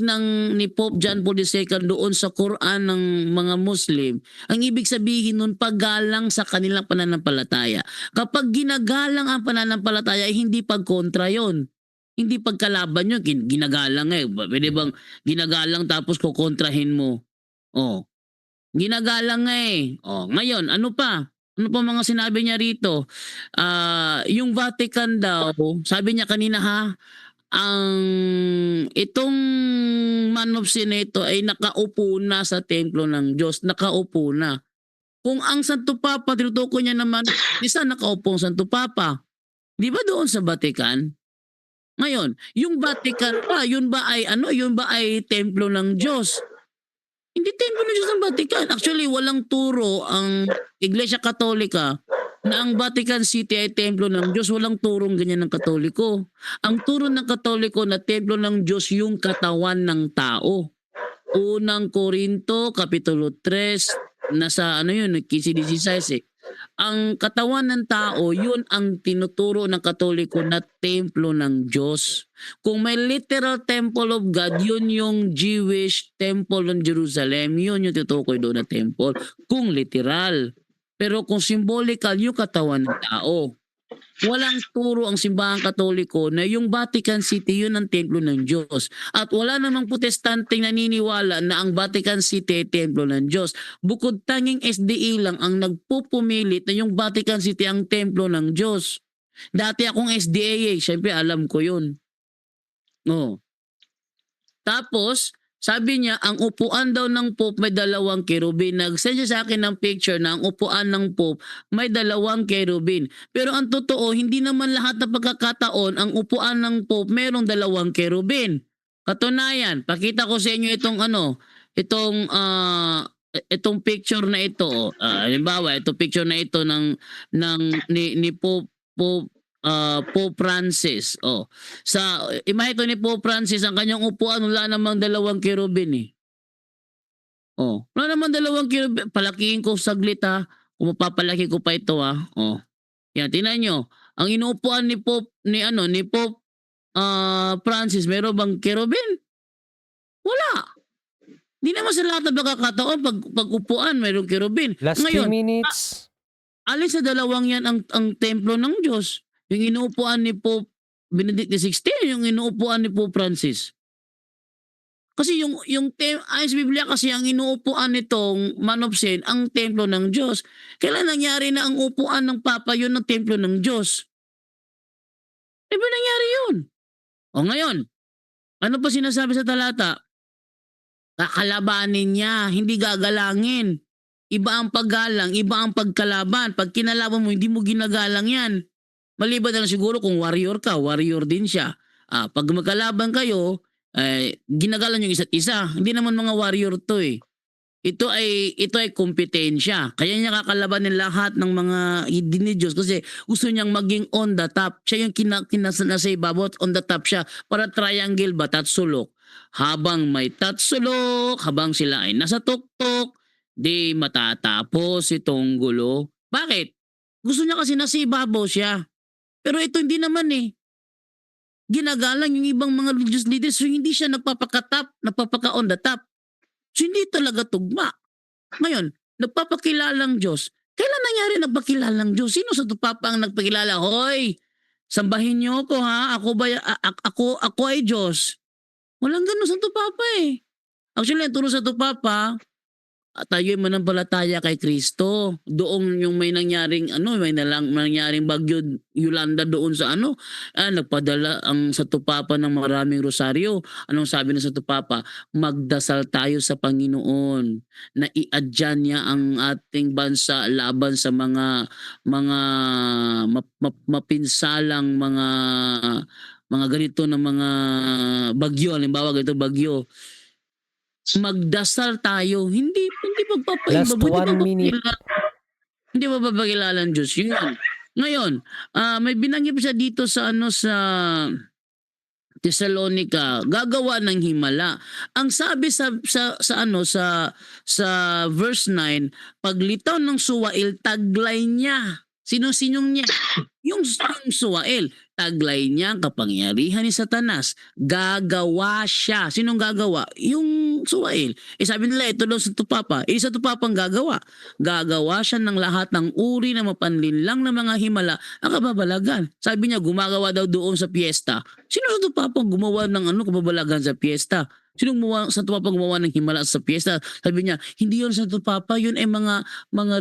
ni Pope John Paul II doon sa Quran ng mga Muslim, ang ibig sabihin nun, paggalang sa kanilang pananampalataya. Kapag ginagalang ang pananampalataya, hindi pagkontra yon. Hindi pagkalaban yun, ginagalang Pwede bang ginagalang tapos kukontrahin mo? Ginagalang ngayon, ano pa? Ano pa mga sinabi niya rito? Yung Vatican daw, sabi niya kanina itong man of sin ito ay nakaupo na sa templo ng Diyos. Nakaupo na. Kung ang Santo Papa, tinutukoy niya naman, isa nakaupo ang Santo Papa. Di ba doon sa Vatican? Ngayon, yung Vatican yun ba ay templo ng Diyos? Hindi templo ng Diyos ang Vatican. Actually, walang turo ang Iglesia Katolika na ang Vatican City ay templo ng Diyos. Walang turong ganyan ng Katoliko. Ang turo ng Katoliko na templo ng Diyos yung katawan ng tao. Unang Korinto, Kapitulo 3, nasa 15-16. Ang katawan ng tao, yun ang tinuturo ng Katoliko na templo ng Diyos. Kung may literal temple of God, yun yung Jewish temple ng Jerusalem. Yun yung tutukoy doon na temple. Kung literal. Pero kung symbolical, yung katawan ng tao. Walang turo ang simbahang Katoliko na yung Vatican City yun ang templo ng Diyos. At wala namang protestanteng naniniwala na ang Vatican City ay templo ng Diyos. Bukod tanging SDA lang ang nagpupumilit na yung Vatican City ang templo ng Diyos. Dati akong SDA syempre alam ko yun. Tapos, sabi niya, ang upuan daw ng Pope may dalawang kerubin. Nag-send siya sa akin ng picture na ang upuan ng Pope may dalawang kerubin. Pero ang totoo, hindi naman lahat ng pagkakataon ang upuan ng Pope mayroong dalawang kerubin. Katunayan, pakita ko sa inyo itong picture na ito. Halimbawa, itong picture na ito ni Pope Francis. Sa imahe ito ni Pope Francis, ang kanyang upuan wala namang dalawang kerubin wala namang dalawang kerubin. Palakihin ko saglit kung mapapalaki ko pa ito Yan, tingnan nyo. Ang inuupuan ni Pope Francis, meron bang kerubin? Wala. Hindi naman sa lahat ng pagkakataon pag upuan mayroong kerubin. Last 2 Ngayon, minutes. alin sa dalawang yan ang templo ng Diyos? Yung inuupuan ni Pope Benedict XVI, yung inuupuan ni Pope Francis. Kasi ayon sa Biblia kasi ang inuupuan nitong man of sin ang templo ng Diyos. Kailan nangyari na ang upuan ng Papa yun ng templo ng Diyos? Di ba nangyari yun? O ngayon, ano pa sinasabi sa talata? Kakalabanin niya, hindi gagalangin. Iba ang paggalang, iba ang pagkalaban. Pag kinalaban mo, hindi mo ginagalang yan. Maliban na lang siguro kung warrior ka, warrior din siya. Pag magkalaban kayo, ginagalan yung isa't isa. Hindi naman mga warrior to eh. Ito ay kompetensya. Kaya niya kakalabanin lahat ng mga hindi ni Diyos kasi gusto niyang maging on the top. Siya yung nasa ibabaw at on the top siya para triangle ba tatsulok. Habang may tatsulok, habang sila ay nasa tuktok, di matatapos itong gulo. Bakit? Gusto niya kasi nasa ibabaw siya. Pero ito hindi naman eh. Ginagalang yung ibang mga religious leaders so hindi siya nagpapaka on the top. So hindi talaga tugma. Ngayon, nagpapakilalang Diyos. Kailan nangyari nagpakilalang Diyos? Sino sa tupapa ang nagpakilala? Hoy, sambahin niyo ako ha. Ako ay Diyos. Walang ganun sa tupapa eh. Actually, ang turo sa tupapa, tayo'y manampalataya kay Kristo. Doon yung may nangyaring nangyaring bagyo Yolanda doon sa nagpadala ang Satupapa ng maraming rosaryo. Anong sabi ng Satupapa? Magdasal tayo sa Panginoon na iadyan niya ang ating bansa laban sa mga mapinsalang mga ganito na mga bagyo. Halimbawa ganito bagyo. Magdasal tayo. Hindi Last pagpapaiba. 1 minute. Hindi ba papakilala ng Diyos? Yun. Ngayon, may binanggit siya dito sa sa Thessalonica, gagawa ng himala. Ang sabi sa verse 9, paglitaw ng suwail, taglay niya. Sinong niya? Yung suwail, taglay niya ang kapangyarihan ni Satanas. Gagawa siya. Sinong gagawa? Yung suwail. Sabi nila, ito daw sa tupapa. Sa tupapang gagawa. Gagawa siya ng lahat ng uri na mapanlinlang na mga himala ang kababalagan. Sabi niya, gumagawa daw doon sa piyesta. Sino sa tupapang gumawa ng kababalagan sa piyesta? Sino sa tupapang gumawa ng himala sa piyesta? Sabi niya, hindi yun sa tupapa, yun ay mga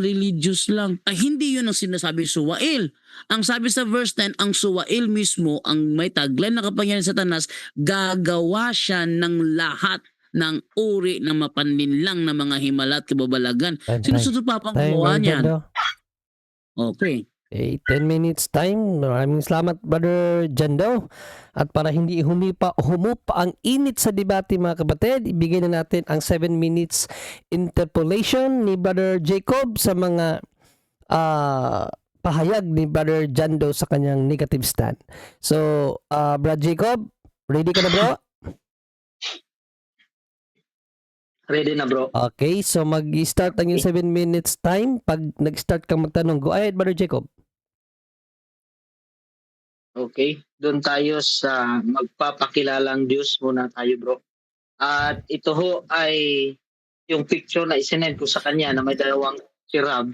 religious lang. Hindi yun ang sinasabi suwail. Ang sabi sa verse 10, ang suwail mismo, ang may taglay na kapangyarihan sa Satanas, gagawa siya ng lahat ng uri na mapanlinlang na mga himala at kababalagan. Sino sa tupapang gumawa niyan? Okay. 10 minutes time. Maraming salamat, Brother Jando. At para hindi humupa ang init sa debate, mga kapatid, ibigay na natin ang 7 minutes interpolation ni Brother Jacob sa mga pahayag ni Brother Jando sa kanyang negative stand. So, Brother Jacob, ready ka na, bro? Ready na, bro. Okay, so mag-start ang yung 7 minutes time. Pag nag-start kang magtanong, go ahead, Brother Jacob. Okay, doon tayo sa magpapakilalang Diyos muna tayo, bro. At ito ho ay yung picture na isinend ko sa kanya na may dalawang sirab.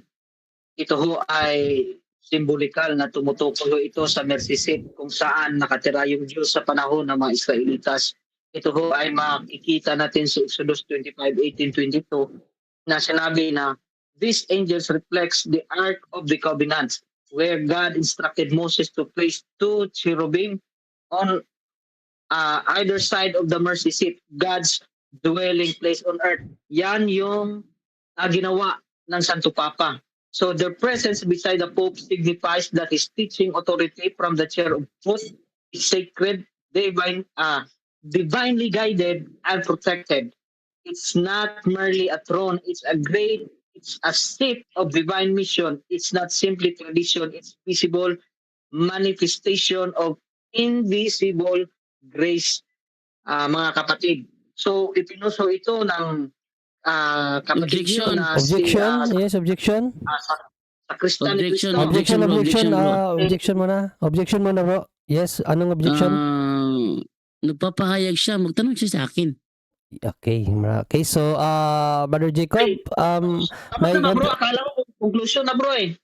Ito ho ay simbolikal na tumutukoy ito sa mercy seat kung saan nakatira yung Diyos sa panahon ng mga Israelitas. Ito ho ay makikita natin sa Exodus 25:18-22 na sinabi na these angels reflects the Ark of the Covenant, where God instructed Moses to place 2 cherubim on either side of the mercy seat, God's dwelling place on earth. Yan yung ginawa ng Santo Papa. So their presence beside the Pope signifies that his teaching authority from the chair of truth is sacred, divinely guided and protected. It's not merely a throne, it's a seat of divine mission. It's not simply tradition, it's visible manifestation of invisible grace, mga kapatid. So, ipinuso ito ng kapatid Objection. na Objection. sa Kristyan ni Objection. Cristo. Objection muna. Objection muna, bro. Yes, anong objection? Nagpapahayag siya. Magtanong siya sa akin. Okay, so Brother Jacob, Tapos na, bro, akala ko conclusion na, bro, eh.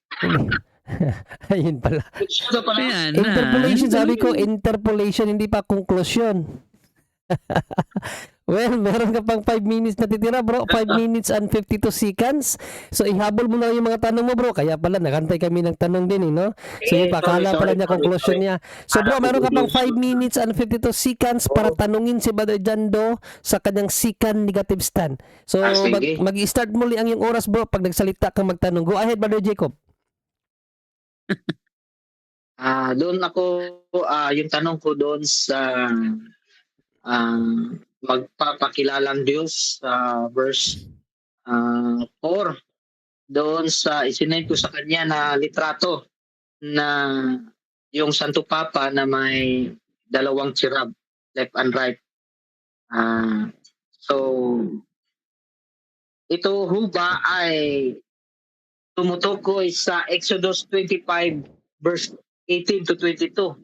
Ayun pala. Conclusion pala. Ayan Interpolation, na. sabi ko, interpolation, hindi pa conclusion. Well, meron ka pang 5 minutes na titira, bro. 5 minutes and 52 seconds. So, ihabol mo na yung mga tanong mo, bro. Kaya pala, nakantay kami ng tanong din, no? So, yung pakala pala niya, conclusion niya. So, bro, meron ka pang 5 minutes and 52 seconds para tanungin si Brother Jando sa kanyang second negative stand. So, Sige. mag-start muli ang yung oras, bro, pag nagsalita kang magtanong. Go ahead, Brother Jacob. Doon ako, yung tanong ko doon sa magpapakilalang Diyos sa verse 4, doon sa isinend ko sa kanya na litrato na yung Santo Papa na may dalawang cherub, left and right. So, ito ho ba ay tumutukoy sa Exodus 25 verse 18 to 22?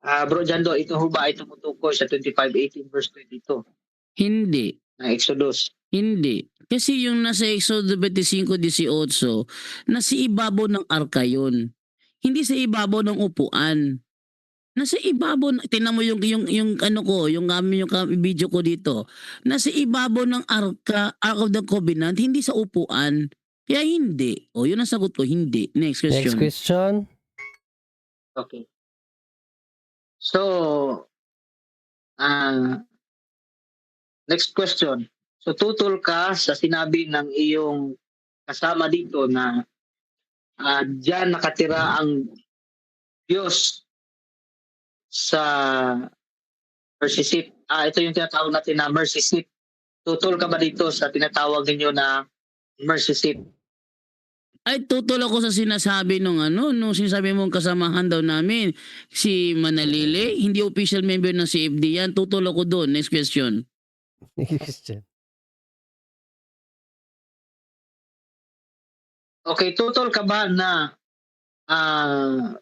Bro Jando, ito ho ba ay tumutukoy sa 25:18 verse 22 Hindi. ng Exodus? Hindi. Kasi yung nasa Exodo 25:18, nasa ibabaw ng arka yun. Hindi sa ibabaw ng upuan. Nasa ibabaw, tingnan mo yung ano ko, yung video ko dito. Nasa ibabaw ng arka, Ark of the Covenant, hindi sa upuan. Kaya hindi. O, yun ang sagot ko, hindi. Next question. Next question. Okay. So, next question. So, tutol ka sa sinabi ng iyong kasama dito na diyan nakatira ang Diyos sa mercy seat. Ito yung tinatawag natin na mercy seat. Tutol ka ba dito sa tinatawag ninyo na mercy seat? Ay, tutol ako sa sinasabi nung sinasabi mong kasamahan daw namin, si Manalile, hindi official member ng CFD yan, tutol ako doon. Next question. Next question. Okay, tutol ka ba na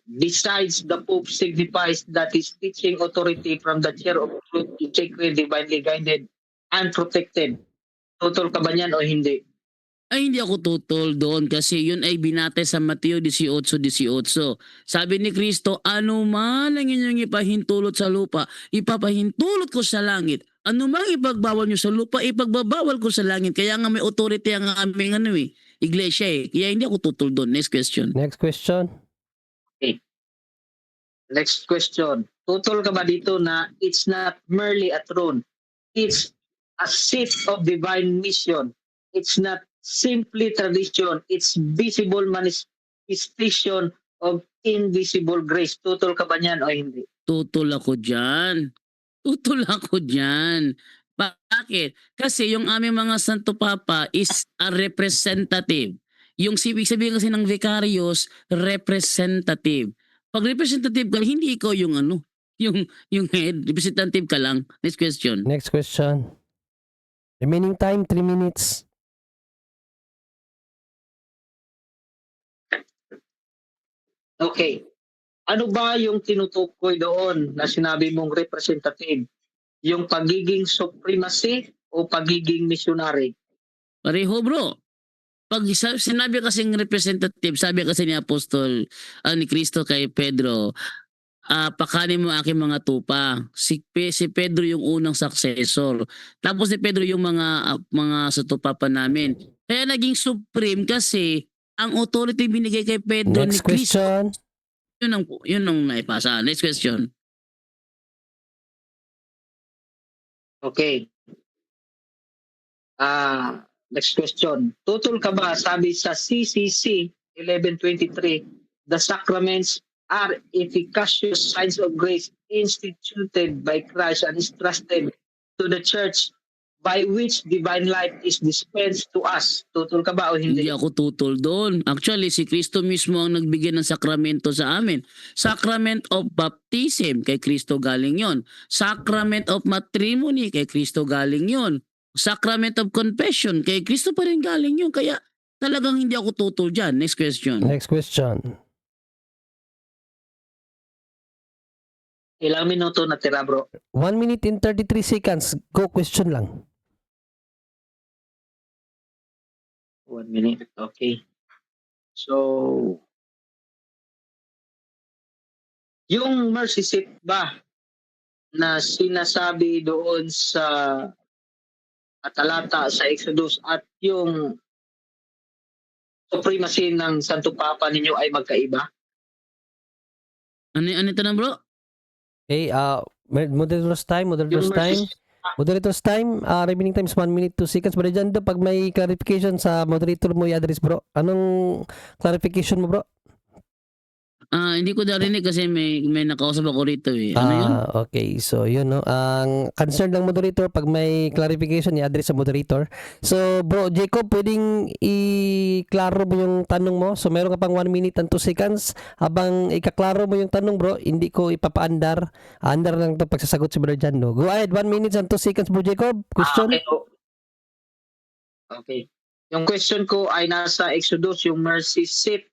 besides the Pope signifies that is teaching authority from the chair of truth to sacred, divinely guided, and protected? Tutol ka ba niyan o hindi? Ay, hindi ako tutol doon kasi yun ay binate sa Mateo 18:18. Sabi ni Kristo, ano man ang inyong ipahintulot sa lupa, ipapahintulot ko sa langit. Ano man ipagbawal nyo sa lupa, ipagbabawal ko sa langit. Kaya nga may authority ang aming iglesia eh. Kaya hindi ako tutol doon. Next question. Next question. Next question. Tutol ka ba dito na it's not merely a throne, it's a seat of divine mission. It's not simply tradition, it's visible manifestation of invisible grace. Tutol ka ba niyan o hindi? Tutol ako dyan. Tutol ako dyan. Bakit? Kasi yung aming mga Santo Papa is a representative. Yung ibig sabihin kasi ng vicarious, representative. Pag representative ka, hindi ikaw yung yung head, representative ka lang. Next question. Next question. Remaining time, 3 minutes. Okay. Ano ba yung tinutukoy doon na sinabi mong representative? Yung pagiging supremacy o pagiging missionary? Pareho bro. Pag sinabi kasing representative, sabi kasi ni Apostol, ni Kristo kay Pedro, pakanin mo aking mga tupa. Si Pedro yung unang successor. Tapos si Pedro yung mga sa tupa pa namin. Kaya naging supreme kasi ang authority binigay kay Pedro ni Next Kristo. question. Yun ang naipasa. Next question. Okay. Next question. Tutol ka ba, sabi sa CCC 1123, the sacraments are efficacious signs of grace instituted by Christ and entrusted to the church by which divine life is dispensed to us. Tutol ka ba o Hindi hindi? ako tutol doon. Actually, si Kristo mismo ang nagbigay ng sakramento sa amin. Sacrament of baptism, kay Kristo galing yon. Sacrament of matrimony, kay Kristo galing yon. Sacrament of confession, kay Kristo pa rin galing yun. Kaya talagang hindi ako tutol dyan. Next question. Next question. Ilang minuto na tira, bro? 1 minute and 33 seconds. Go question lang. 1 minute. Okay. So, yung mercy seat ba na sinasabi doon sa talata sa Exodus at yung supremacy ng Santo Papa ninyo ay magkaiba? Ano ito na, bro? Okay, moderator's time, Yung verses, Moderator's time, remaining time is 1 minute 2 seconds. Brother Jando, pag may clarification sa moderator mo, i-address bro. Anong clarification mo bro? Hindi ko narinig kasi may nakausap ako rito eh. Ano yun? Okay. So, yun, no. Ang concern ng moderator, pag may clarification, i-address sa moderator. So, bro, Jacob, pwedeng i-klaro mo yung tanong mo. So, meron ka pang 1 minute and 2 seconds. Habang ikaklaro mo yung tanong, bro, hindi ko ipapaandar. Andar lang ito pagsasagot si Brother Jan, no. Go ahead, 1 minute and 2 seconds, bro, Jacob. Question? okay. Okay. Yung question ko ay nasa Exodus, yung mercy seat,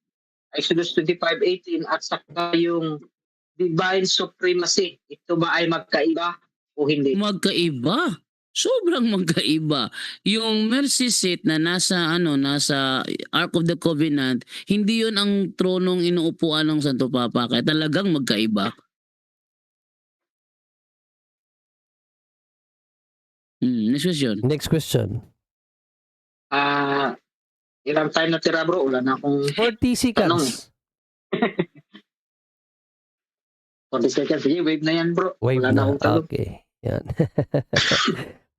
Exodus 25:18, at saka yung divine supremacy. Ito ba ay magkaiba o hindi? Magkaiba. Sobrang magkaiba. Yung mercy seat na nasa Ark of the Covenant, hindi yun ang tronong inuupuan ng Santo Papa. Kaya talagang magkaiba. Next question. Next question. Ilang time na tira bro? Wala na akong 40 seconds. 40 seconds. Sige, wave na yan bro. Wave Wala na na. akong tanong. Okay. Yan.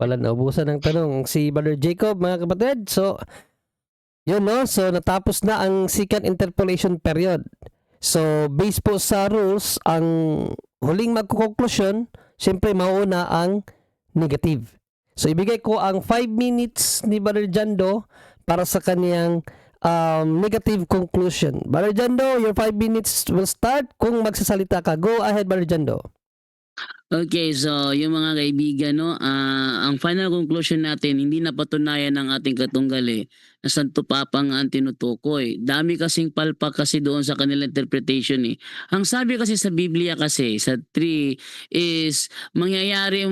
Wala na. Ubusan ng tanong. Si Brother Jacob, mga kapatid. So, yun no. So, natapos na ang second interpolation period. So, based po sa rules, ang huling magkukonklusyon, syempre mauna ang negative. So, ibigay ko ang 5 minutes ni Brother Jando para sa kaniyang negative conclusion. Brother Jando, your 5 minutes will start kung magsasalita ka. Go ahead, Brother Jando. Okay, so yung mga kaibigan, no, ang final conclusion natin, hindi napatunayan ng ating katunggali na Santo Papa nga ang tinutukoy. Dami kasing palpak kasi doon sa kanilang interpretation eh. Ang sabi kasi sa Biblia kasi, sa 3 is mangyayari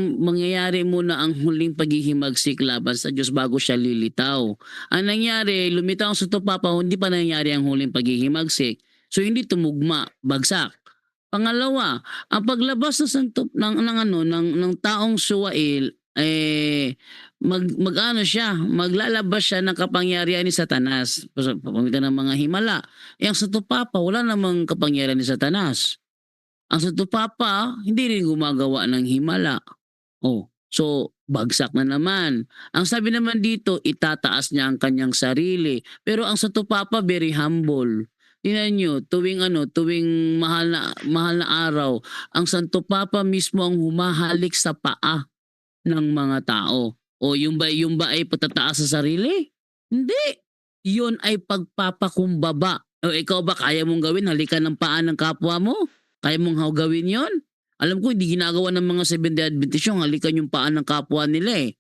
muna ang huling paghihimagsik laban sa Diyos bago siya lilitaw. Ang nangyari, lumitaw ang Santo Papa, hindi pa nangyari ang huling paghihimagsik. So hindi tumugma, bagsak. Pangalawa, ang paglabas ng taong suwail maglalabas siya ng kapangyarihan ni Satanas sa pamamagitan ng mga himala. Ang Santo Papa wala namang kapangyarihan ni Satanas. Ang Santo Papa hindi rin gumagawa ng himala. So bagsak na naman. Ang sabi naman dito, itataas niya ang kanyang sarili. Pero ang Santo Papa very humble. Tingnan nyo, tuwing mahal na araw, ang Santo Papa mismo ang humahalik sa paa ng mga tao. O yung ba ay patataas sa sarili? Hindi. Yun ay pagpapakumbaba. O ikaw ba kaya mong gawin? Halikan ng paa ng kapwa mo? Kaya mong gawin yon? Alam ko hindi ginagawa ng mga Seventh-day Adventist yung halikan yung paa ng kapwa nila eh.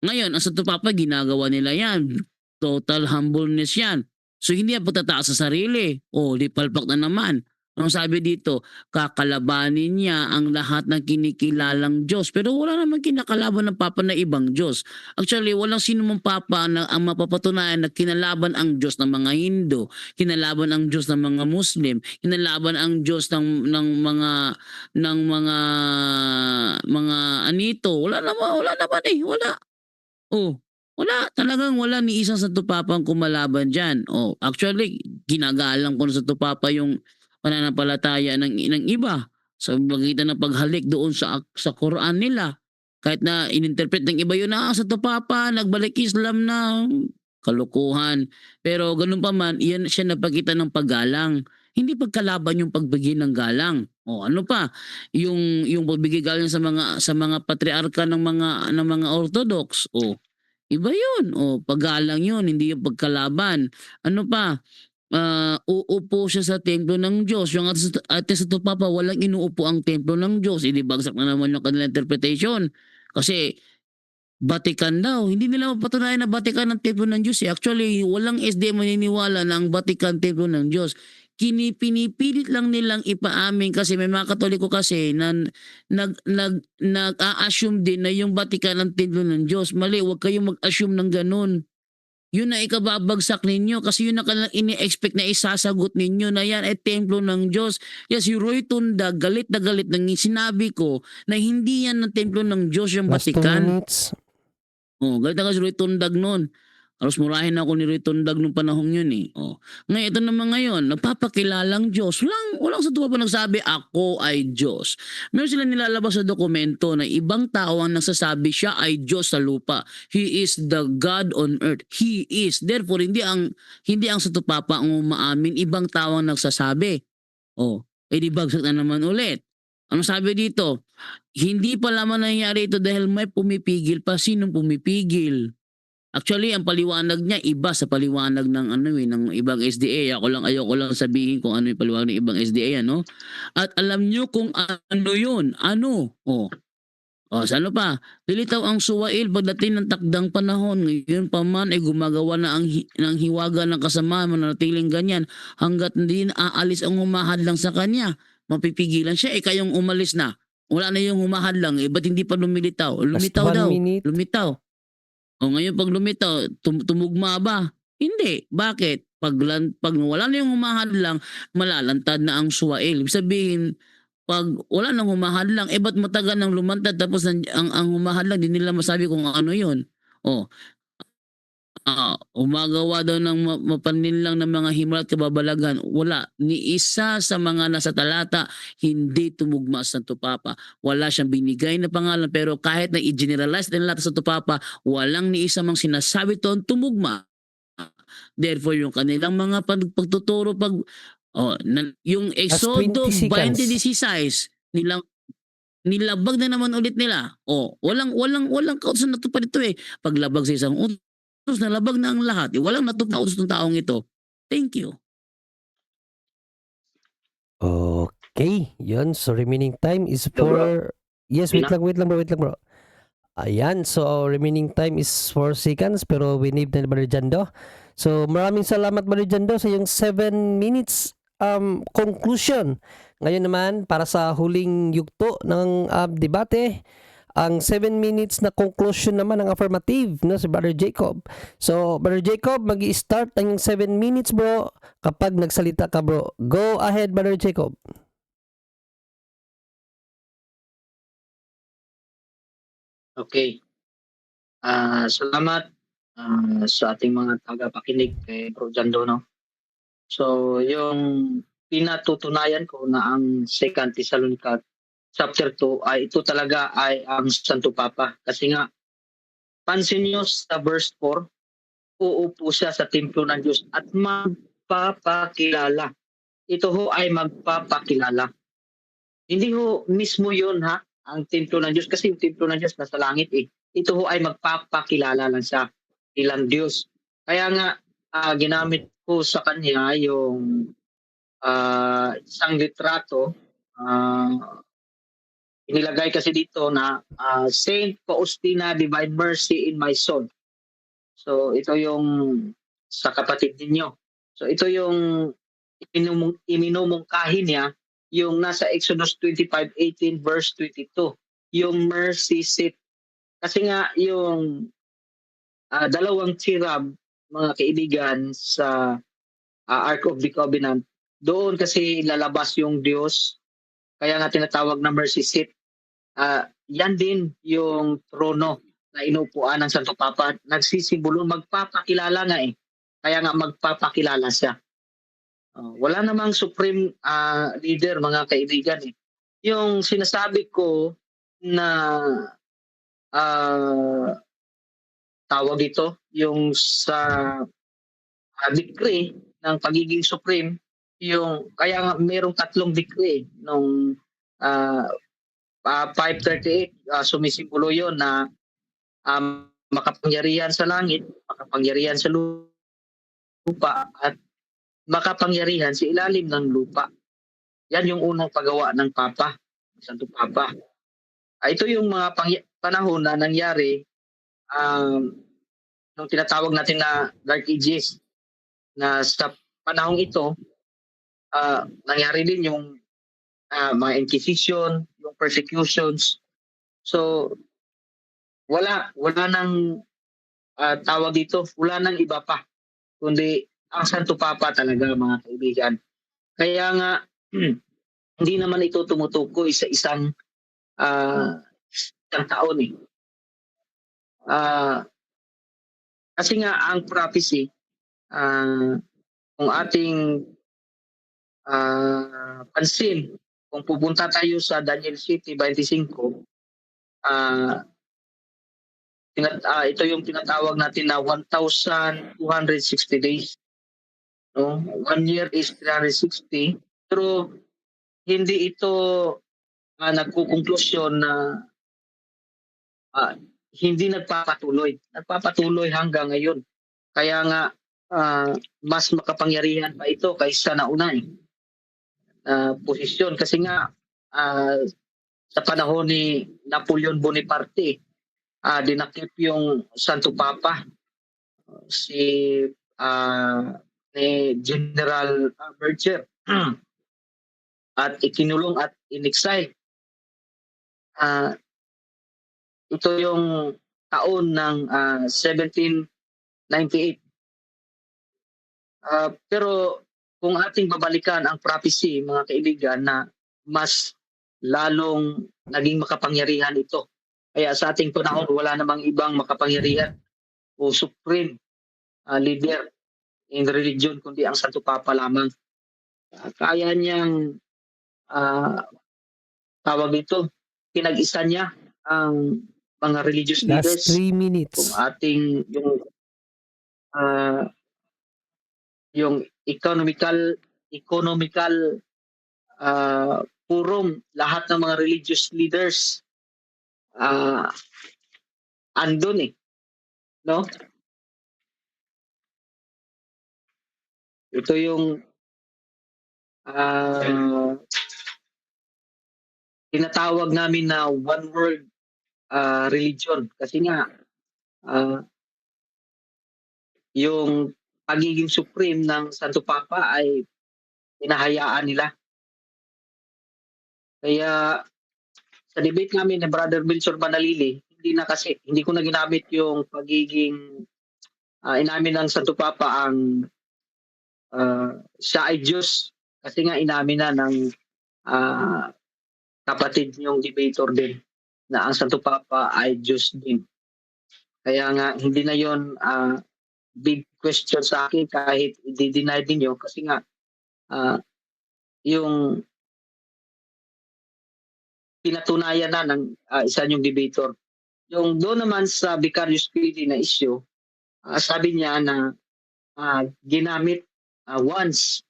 Ngayon, ang Santo Papa ginagawa nila yan. Total humbleness yan. So hindi yan patataas sa sarili. Di palpak na naman. Ang sabi dito, kakalabanin niya ang lahat ng kinikilalang Diyos. Pero wala namang kinakalaban ng Papa na ibang Diyos. Actually, walang sino mang Papa na ang mapapatunayan na kinalaban ang Diyos ng mga Hindu, kinalaban ang Diyos ng mga Muslim, kinalaban ang Diyos ng mga anito. Wala naman eh. Wala. Wala, talagang wala ni isang Santo Papa ang kumalaban dyan. Actually, ginagalang ko na Santo Papa yung pananampalataya ng iba sa magitan ng paghalik doon sa Quran nila. Kahit na ininterpret ng iba yun na Santo Papa, nagbalik Islam na, kalukuhan. Pero ganun pa man, iyan siya napakita ng paggalang. Hindi pagkalaban yung pagbigay ng galang. Ano pa? Yung pagbigay galang sa mga patriarka ng mga Orthodox. Iba yun. Paggalang yun, hindi yung pagkalaban. Ano pa? Uupo siya sa templo ng Diyos. Yung ating Santo Papa, walang inuupo ang templo ng Diyos. Hindi bagsak na naman yung kanilang interpretation. Kasi Vatican daw. Hindi nila mapatunayan na Vatican ang templo ng Diyos. Actually, walang SD maniniwala na ang Vatican templo ng Diyos. Pinipilit lang nilang ipaamin kasi may mga Katoliko kasi na nag-a-assume din na yung Vatican ang templo ng Diyos. Mali, huwag kayong mag-assume ng ganun. yun na ikababagsak ninyo kasi yun na ini-expect na isasagot ninyo na yan ay templo ng Diyos. Yes, si Roy Tundag, galit na galit nang sinabi ko na hindi yan ng templo ng Diyos yung Last 2 Batikan. minutes. Oh, galit na si Roy Tundag noon. Alos murahin ako ni Roy Tundag nung panahon yun eh. Oh. Ngayon, ito naman ngayon, nagpapakilalang Diyos. Walang sa tuwa pa nagsabi, ako ay Diyos. Meron sila nilalabas sa dokumento na ibang tao ang nagsasabi siya ay Diyos sa lupa. He is the God on earth. He is. Therefore, hindi ang satupapa ang umaamin, ibang tao ang nagsasabi. Oh, di bagsak na naman ulit. Ano sabi dito? Hindi pa lamang nangyayari ito dahil may pumipigil pa. Sinong pumipigil? Actually, ang paliwanag niya iba sa paliwanag ng ng ibang SDA. Ayoko lang sabihin kung ano yung paliwanag ng ibang SDA, ano? At alam niyo kung ano 'yun. Ano? Sa ano pa? Lilitaw ang suwail pagdating ng takdang panahon. Ngayon pa man ay gumagawa na ng hiwaga ng kasamaan, mananatiling ganyan hanggat hindi na aalis ang humahadlang sa kanya. Mapipigilan siya, kayong umalis na. Wala na yung humahadlang, ba't hindi pa lumilitaw? Last Lumitaw 1 daw. minute. Lumitaw. Ngayon pag lumitaw, tumugma ba? Hindi. Bakit? Pag wala na yung humahadlang, malalantad na ang suwail. Ibig sabihin, pag wala nang humahadlang, ba't matagal nang lumantad tapos ang humahadlang, di nila masabi kung ano yun. Umagawa daw ng mapaninlang ng mga himala at kababalagan. Wala. Ni isa sa mga nasa talata, hindi tumugma sa Santo Papa. Wala siyang binigay na pangalan, pero kahit na i-generalize nila sa Santo Papa, walang ni isa mang sinasabi doon tumugma. Therefore, yung kanilang mga pagtuturo, yung Exodo 20 seconds. 20:16, nilabag na naman ulit nila. Walang kautusan natupad ito eh. Paglabag sa isang utos, nalabag na ang lahat. Walang natupad na utos ng taong ito. Thank you. Okay, yun. So, remaining time is for... Yes, wait lang bro. Ayan, so remaining time is 4 seconds pero we need na Brother Jando. So, maraming salamat Brother Jando sa yung 7 minutes conclusion. Ngayon naman, para sa huling yugto ng debate, ang 7 minutes na conclusion naman ng affirmative, no, si Brother Jacob. So, Brother Jacob, mag-i-start ang 7 minutes, bro, kapag nagsalita ka, bro. Go ahead, Brother Jacob. Okay. Salamat sa ating mga tagapakinig kay Bro Jando, no? So, yung pinatutunayan ko na ang 2 Thessalonica chapter 2 ay ito talaga ay ang Santo Papa. Kasi nga, pansin nyo sa verse 4, uupo siya sa templo ng Diyos at magpapakilala. Ito ho ay magpapakilala. Hindi ho mismo yun ang templo ng Diyos kasi yung templo ng Diyos nasa langit eh. Ito ho ay magpapakilala lang siya bilang Diyos. Kaya nga ginamit ko sa kanya yung isang litrato. Inilagay kasi dito na Saint Faustina, Divine Mercy in my soul. So ito yung sa kapatid ninyo. So ito yung iminumungkahi niya yung nasa Exodus 25:18 verse 22, yung mercy seat. Kasi nga yung dalawang cherub, mga kaibigan, sa Ark of the Covenant, doon kasi lalabas yung Diyos. Kaya nga tinatawag na mercy seat. Yan din yung trono na inuupuan ng Santo Papa. Nagsisimbolo, magpapakilala nga eh. Kaya nga magpapakilala siya. Wala namang supreme leader, mga kaibigan eh. Yung sinasabi ko na tawag ito, yung sa decree ng pagiging supreme, yung kaya nga merong 3 decree nung 538, sumisimbolo yon na makapangyarihan sa langit, makapangyarihan sa lupa, at makapangyarihan sa ilalim ng lupa. Yan yung unang paggawa ng Papa, Santo Papa. Ito yung mga panahon na nangyari nung tinatawag natin na Dark Ages, na sa panahong ito nangyari din yung mga inquisition, yung persecutions. So wala nang tawag dito, wala nang iba pa, kundi ang Santo Papa talaga, mga kaibigan. Kaya nga, hindi naman ito tumutukoy sa isang isang taon eh. Ah, kasi nga ang prophecy, kung ating pansin, kung pupunta tayo sa Daniel City 25, ito yung tinatawag natin na 1,260 days. No? 1 year is 360, pero hindi ito nagkukonklusyon na hindi nagpapatuloy. Nagpapatuloy hanggang ngayon. Kaya nga, mas makapangyarihan pa ito kaysa nauna posisyon. Kasi nga, sa panahon ni Napoleon Bonaparte, dinakip yung Santo Papa, si ni General Berger, at ikinulong at in-exile. Ito yung taon ng 1798. Pero kung ating babalikan ang prophecy, mga kaibigan, na mas lalong naging makapangyarihan ito. Kaya sa ating panahon, wala namang ibang makapangyarihan o supreme leader in religion kundi ang Santo Papa lamang. Kaya niyang tawag dito, pinag-isa niya ang mga religious leaders. Last 3 Kung minutes. ating yung economical forum, lahat ng mga religious leaders andun no? Ito yung tinatawag namin na one world religion, kasi nga yung pagiging supreme ng Santo Papa ay pinahayaan nila. Kaya sa debate namin ni Brother Wilson Manalili, hindi ko na ginamit yung pagiging inamin ng Santo Papa ang siya ay Diyos, kasi nga inamin na ng kapatid niyong debater din na ang Santo Papa ay Diyos din. Kaya nga hindi na yon big question sa akin kahit i-deny din yun, kasi nga yung pinatunayan na ng isa niyong debater. Yung doon naman sa Vicarious Piety na issue, sabi niya na ginamit once.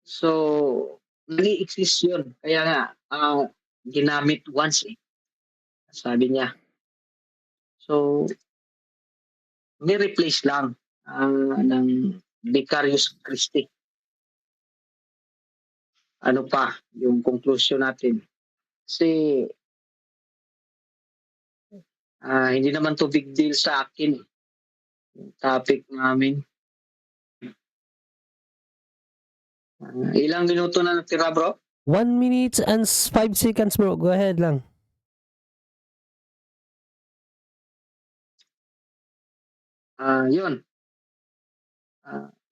So, nag-i-exist yun. Kaya nga, ginamit once sabi niya. So, ni-replace lang ng Vicarious Christi. Ano pa yung conclusion natin? Kasi hindi naman to big deal sa akin yung topic namin. Ilang minuto na natira, bro? 1 minute and 5 seconds, bro. Go ahead lang. Yun.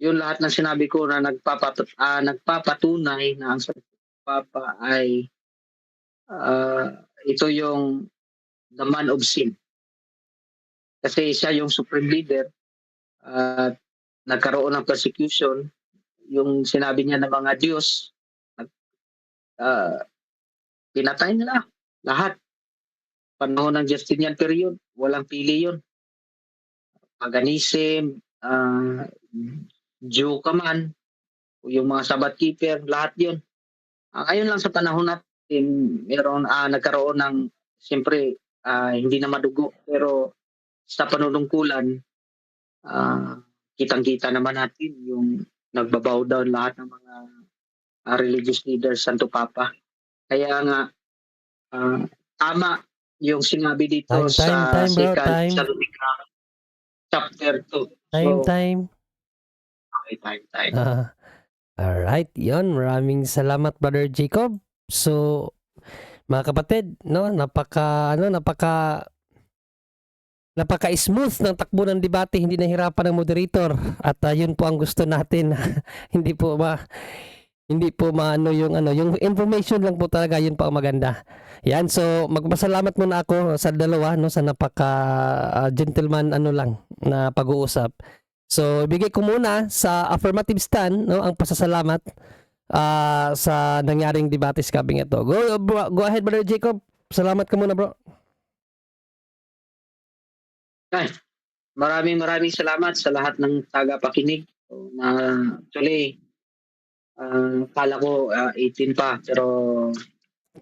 Yun lahat ng sinabi ko na nagpapatunay na ang Santo Papa ay ito yung the man of sin. Kasi siya yung supreme leader at nagkaroon ng persecution. Yung sinabi niya ng mga Diyos, pinatay nila lahat. Panahon ng Justinian period, walang pili yun. Paganism, Jew ka man, yung mga Sabbath keeper, lahat yun. Ngayon lang sa panahon natin, nagkaroon ng, siyempre, hindi na madugo, pero sa panunungkulan, kitang-kita naman natin yung nagbabow down lahat ng mga religious leaders, Santo Papa. Kaya nga, tama yung sinabi dito Time, sa bro, Second time. Thessalonica chapter 2. Time. Okay, time. Alright, yon. Maraming salamat, Brother Jacob. So, mga kapatid, no, napaka napaka-smooth ng takbo ng debate, hindi nahirapan ng moderator at yun po ang gusto natin. hindi po maano yung yung information lang po talaga, yun po ang maganda. Yan, so magpasalamat muna ako sa dalawa no, sa napaka gentleman lang na pag-uusap. So ibigay ko muna sa affirmative stand no ang pasasalamat sa nangyaring debate sa kabing ito. Go ahead, Brother Jacob. Salamat ka muna, bro. Ay, maraming salamat sa lahat ng tagapakinig. So, na actually, kala ko 18 pa, pero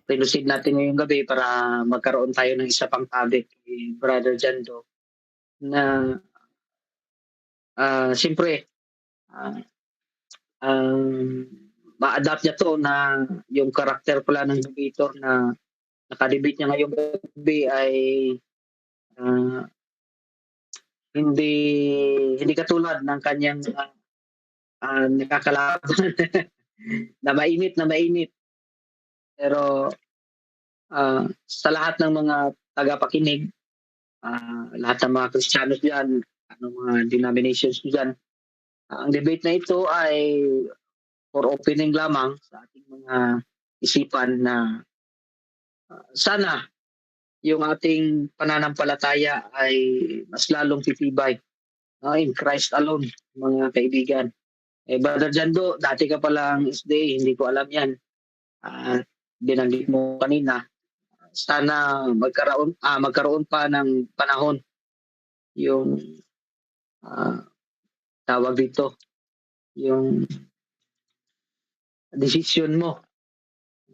pinusid natin ngayong gabi para magkaroon tayo ng isa pang topic kay Brother Jando na siyempre ma-adapt niya to na yung karakter pala ng debater na nakadebate niya ngayong gabi ay hindi katulad ng kanyang nakakalaban na mainit. Pero sa lahat ng mga tagapakinig, lahat ng mga Kristiyanos diyan, mga denominations diyan, ang debate na ito ay for opening lamang sa ating mga isipan na sana yung ating pananampalataya ay mas lalong titibay in Christ alone, mga kaibigan. Brother Jando, dati ka palang SDA, hindi ko alam yan. Binanggit mo kanina, sana magkaroon pa ng panahon yung tawag dito, yung desisyon mo,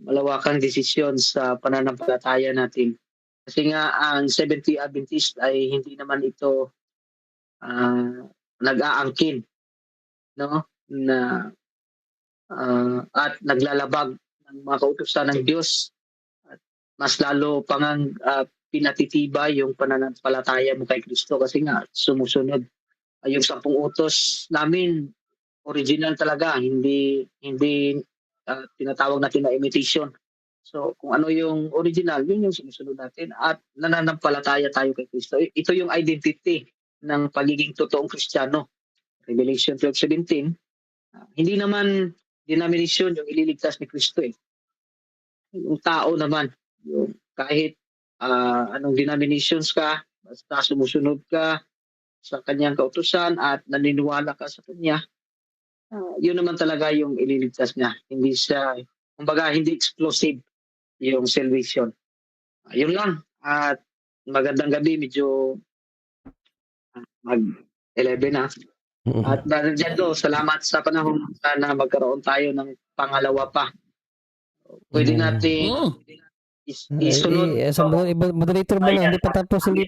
malawakang desisyon sa pananampalataya natin. Kasi nga ang Seventh-day Adventist ay hindi naman ito nag-aangkin, no? Na at naglalabag ng mga kautusan ng Diyos at mas lalo pang pinatitibay yung pananampalataya mo kay Kristo kasi nga sumusunod. Yung 10 utos namin original talaga, hindi tinatawag natin na imitation. So kung ano yung original, yun yung sinusunod natin at nananampalataya tayo kay Kristo. Ito yung identity ng pagiging totoong Kristiyano. Revelation 12:17, hindi naman denomination yung ililigtas ni Kristo Yung tao naman, yung kahit anong denominations ka, basta sumusunod ka sa kanyang kautusan at naniniwala ka sa kanya, yun naman talaga yung ililigtas niya. Hindi siya, kumbaga hindi explosive yung salvation. Yun lang. At magandang gabi, medyo mag-11 na. At Brother Jando, salamat sa panahon. Sana magkaroon tayo ng pangalawa pa. Pwede natin isunod. Sa moderator muna, hindi pa tapos ang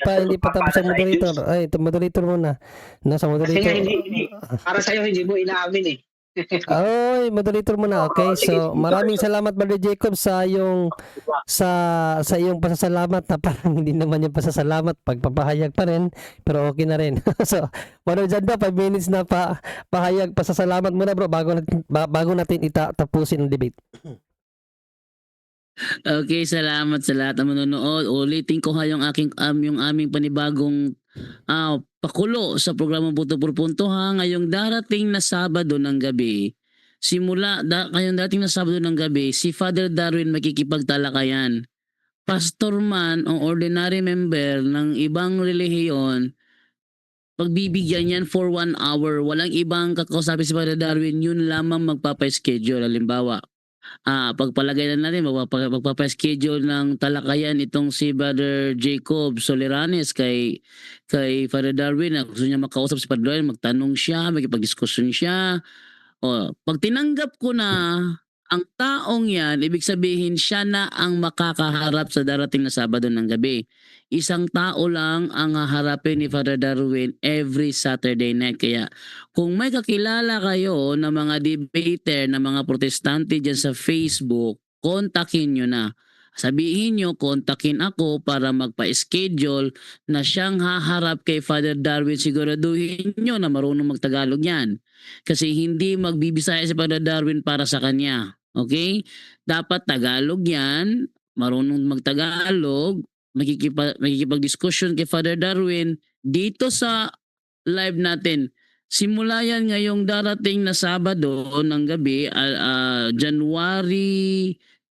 moderator. Ay, ito moderator muna. Nasa Kasi moderator. nga hindi, para sa'yo hindi mo inaamin Ay, moderator muna. Okay. So, maraming salamat, Brother Jacob, sa iyong pasasalamat na parang hindi naman yung pasasalamat, pagpapahayag pa rin, pero okay na rin. So, Brother Jando, 5 minutes na pahayag, pasasalamat muna, bro, bago natin tapusin ang debate. Okay, salamat sa lahat ng manonood. Ulitin ko yung aming panibagong pakulo sa programa Punto por Punto ngayong darating na Sabado ng gabi. Ngayong darating na Sabado ng gabi, si Father Darwin makikipagtalakayan. Pastor man o ordinary member ng ibang relihiyon, pagbibigyan yan for 1 hour. Walang ibang kakausapin si Father Darwin, yun lamang magpapa-schedule. Halimbawa, pagpalagay na natin, magpapa-schedule ng talakayan itong si Brother Jacob Soleranes kay Father Darwin na gusto niya makausap si Father Darwin, magtanong siya, magipag-diskusyon siya. Pag tinanggap ko na ang taong yan, ibig sabihin siya na ang makakaharap sa darating na Sabado ng gabi. Isang tao lang ang haharapin ni Father Darwin every Saturday night. Kaya kung may kakilala kayo na mga debater, na mga protestante dyan sa Facebook, kontakin nyo na. Sabihin nyo, kontakin ako para magpa-schedule na siyang haharap kay Father Darwin. Siguraduhin nyo na marunong magtagalog yan. Kasi hindi magbibisaya si Father Darwin para sa kanya. Okay? Dapat Tagalog yan, marunong magtagalog, makikipag-discussion kay Father Darwin dito sa live natin. Simula yan ngayong darating na Sabado ng gabi, January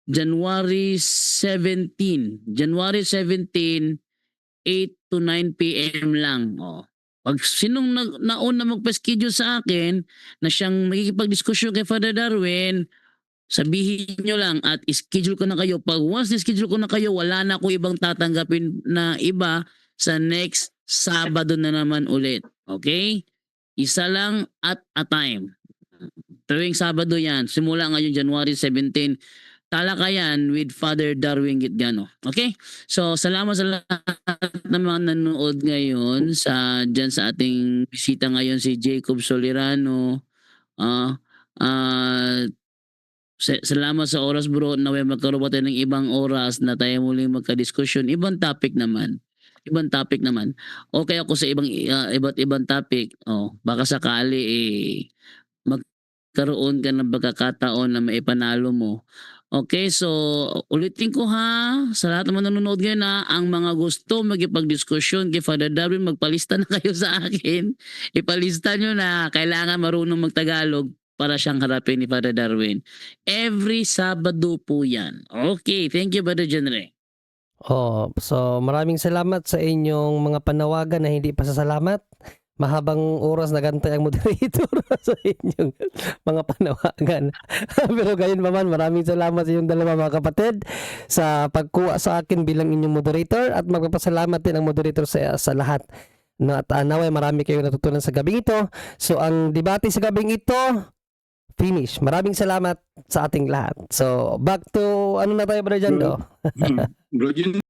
17. January 17, 8 to 9 p.m. lang. Oh. Pag sinong nauna magpa-schedule sa akin na siyang makikipag-diskusyon kay Father Darwin, sabihin nyo lang at schedule ko na kayo. Pag once na-schedule ko na kayo, wala na ako ibang tatanggapin na iba sa next Sabado na naman ulit. Okay? Isa lang at a time. Tuwing Sabado yan. Simula ngayon January 17. Talakayan with Father Darwin Gitgano. Okay? So, salamat sa lahat ng mga nanonood ngayon dyan sa ating bisita ngayon si Jacob Solirano. Salamat sa oras bro. Naway magkaroon pa tayo ng ibang oras na tayo muling magka-discussion. Ibang topic naman. Okay ako sa iba't ibang topic. Baka sakali magkaroon ka ng pagkakataon na maipanalo mo. Okay, so ulitin ko ha, sa lahat naman nanonood ngayon ang mga gusto magipag-diskusyon kay Father Darwin, magpalista na kayo sa akin. Ipalista nyo na kailangan marunong magtagalog para siyang harapin ni Father Darwin. Every Sabado po yan. Okay, thank you Brother Jenre. So maraming salamat sa inyong mga panawagan na hindi pasasalamat. Mahabang oras na gantay ang moderator sa inyong mga panawagan. Pero gayon pa man, maraming salamat sa inyong dalawa mga kapatid sa pagkuha sa akin bilang inyong moderator at magpapasalamat din ang moderator sa lahat. At naway marami kayong natutunan sa gabing ito. So ang debate sa gabing ito, finish. Maraming salamat sa ating lahat. So back to ano na tayo, Brother Jando? Bro Jun,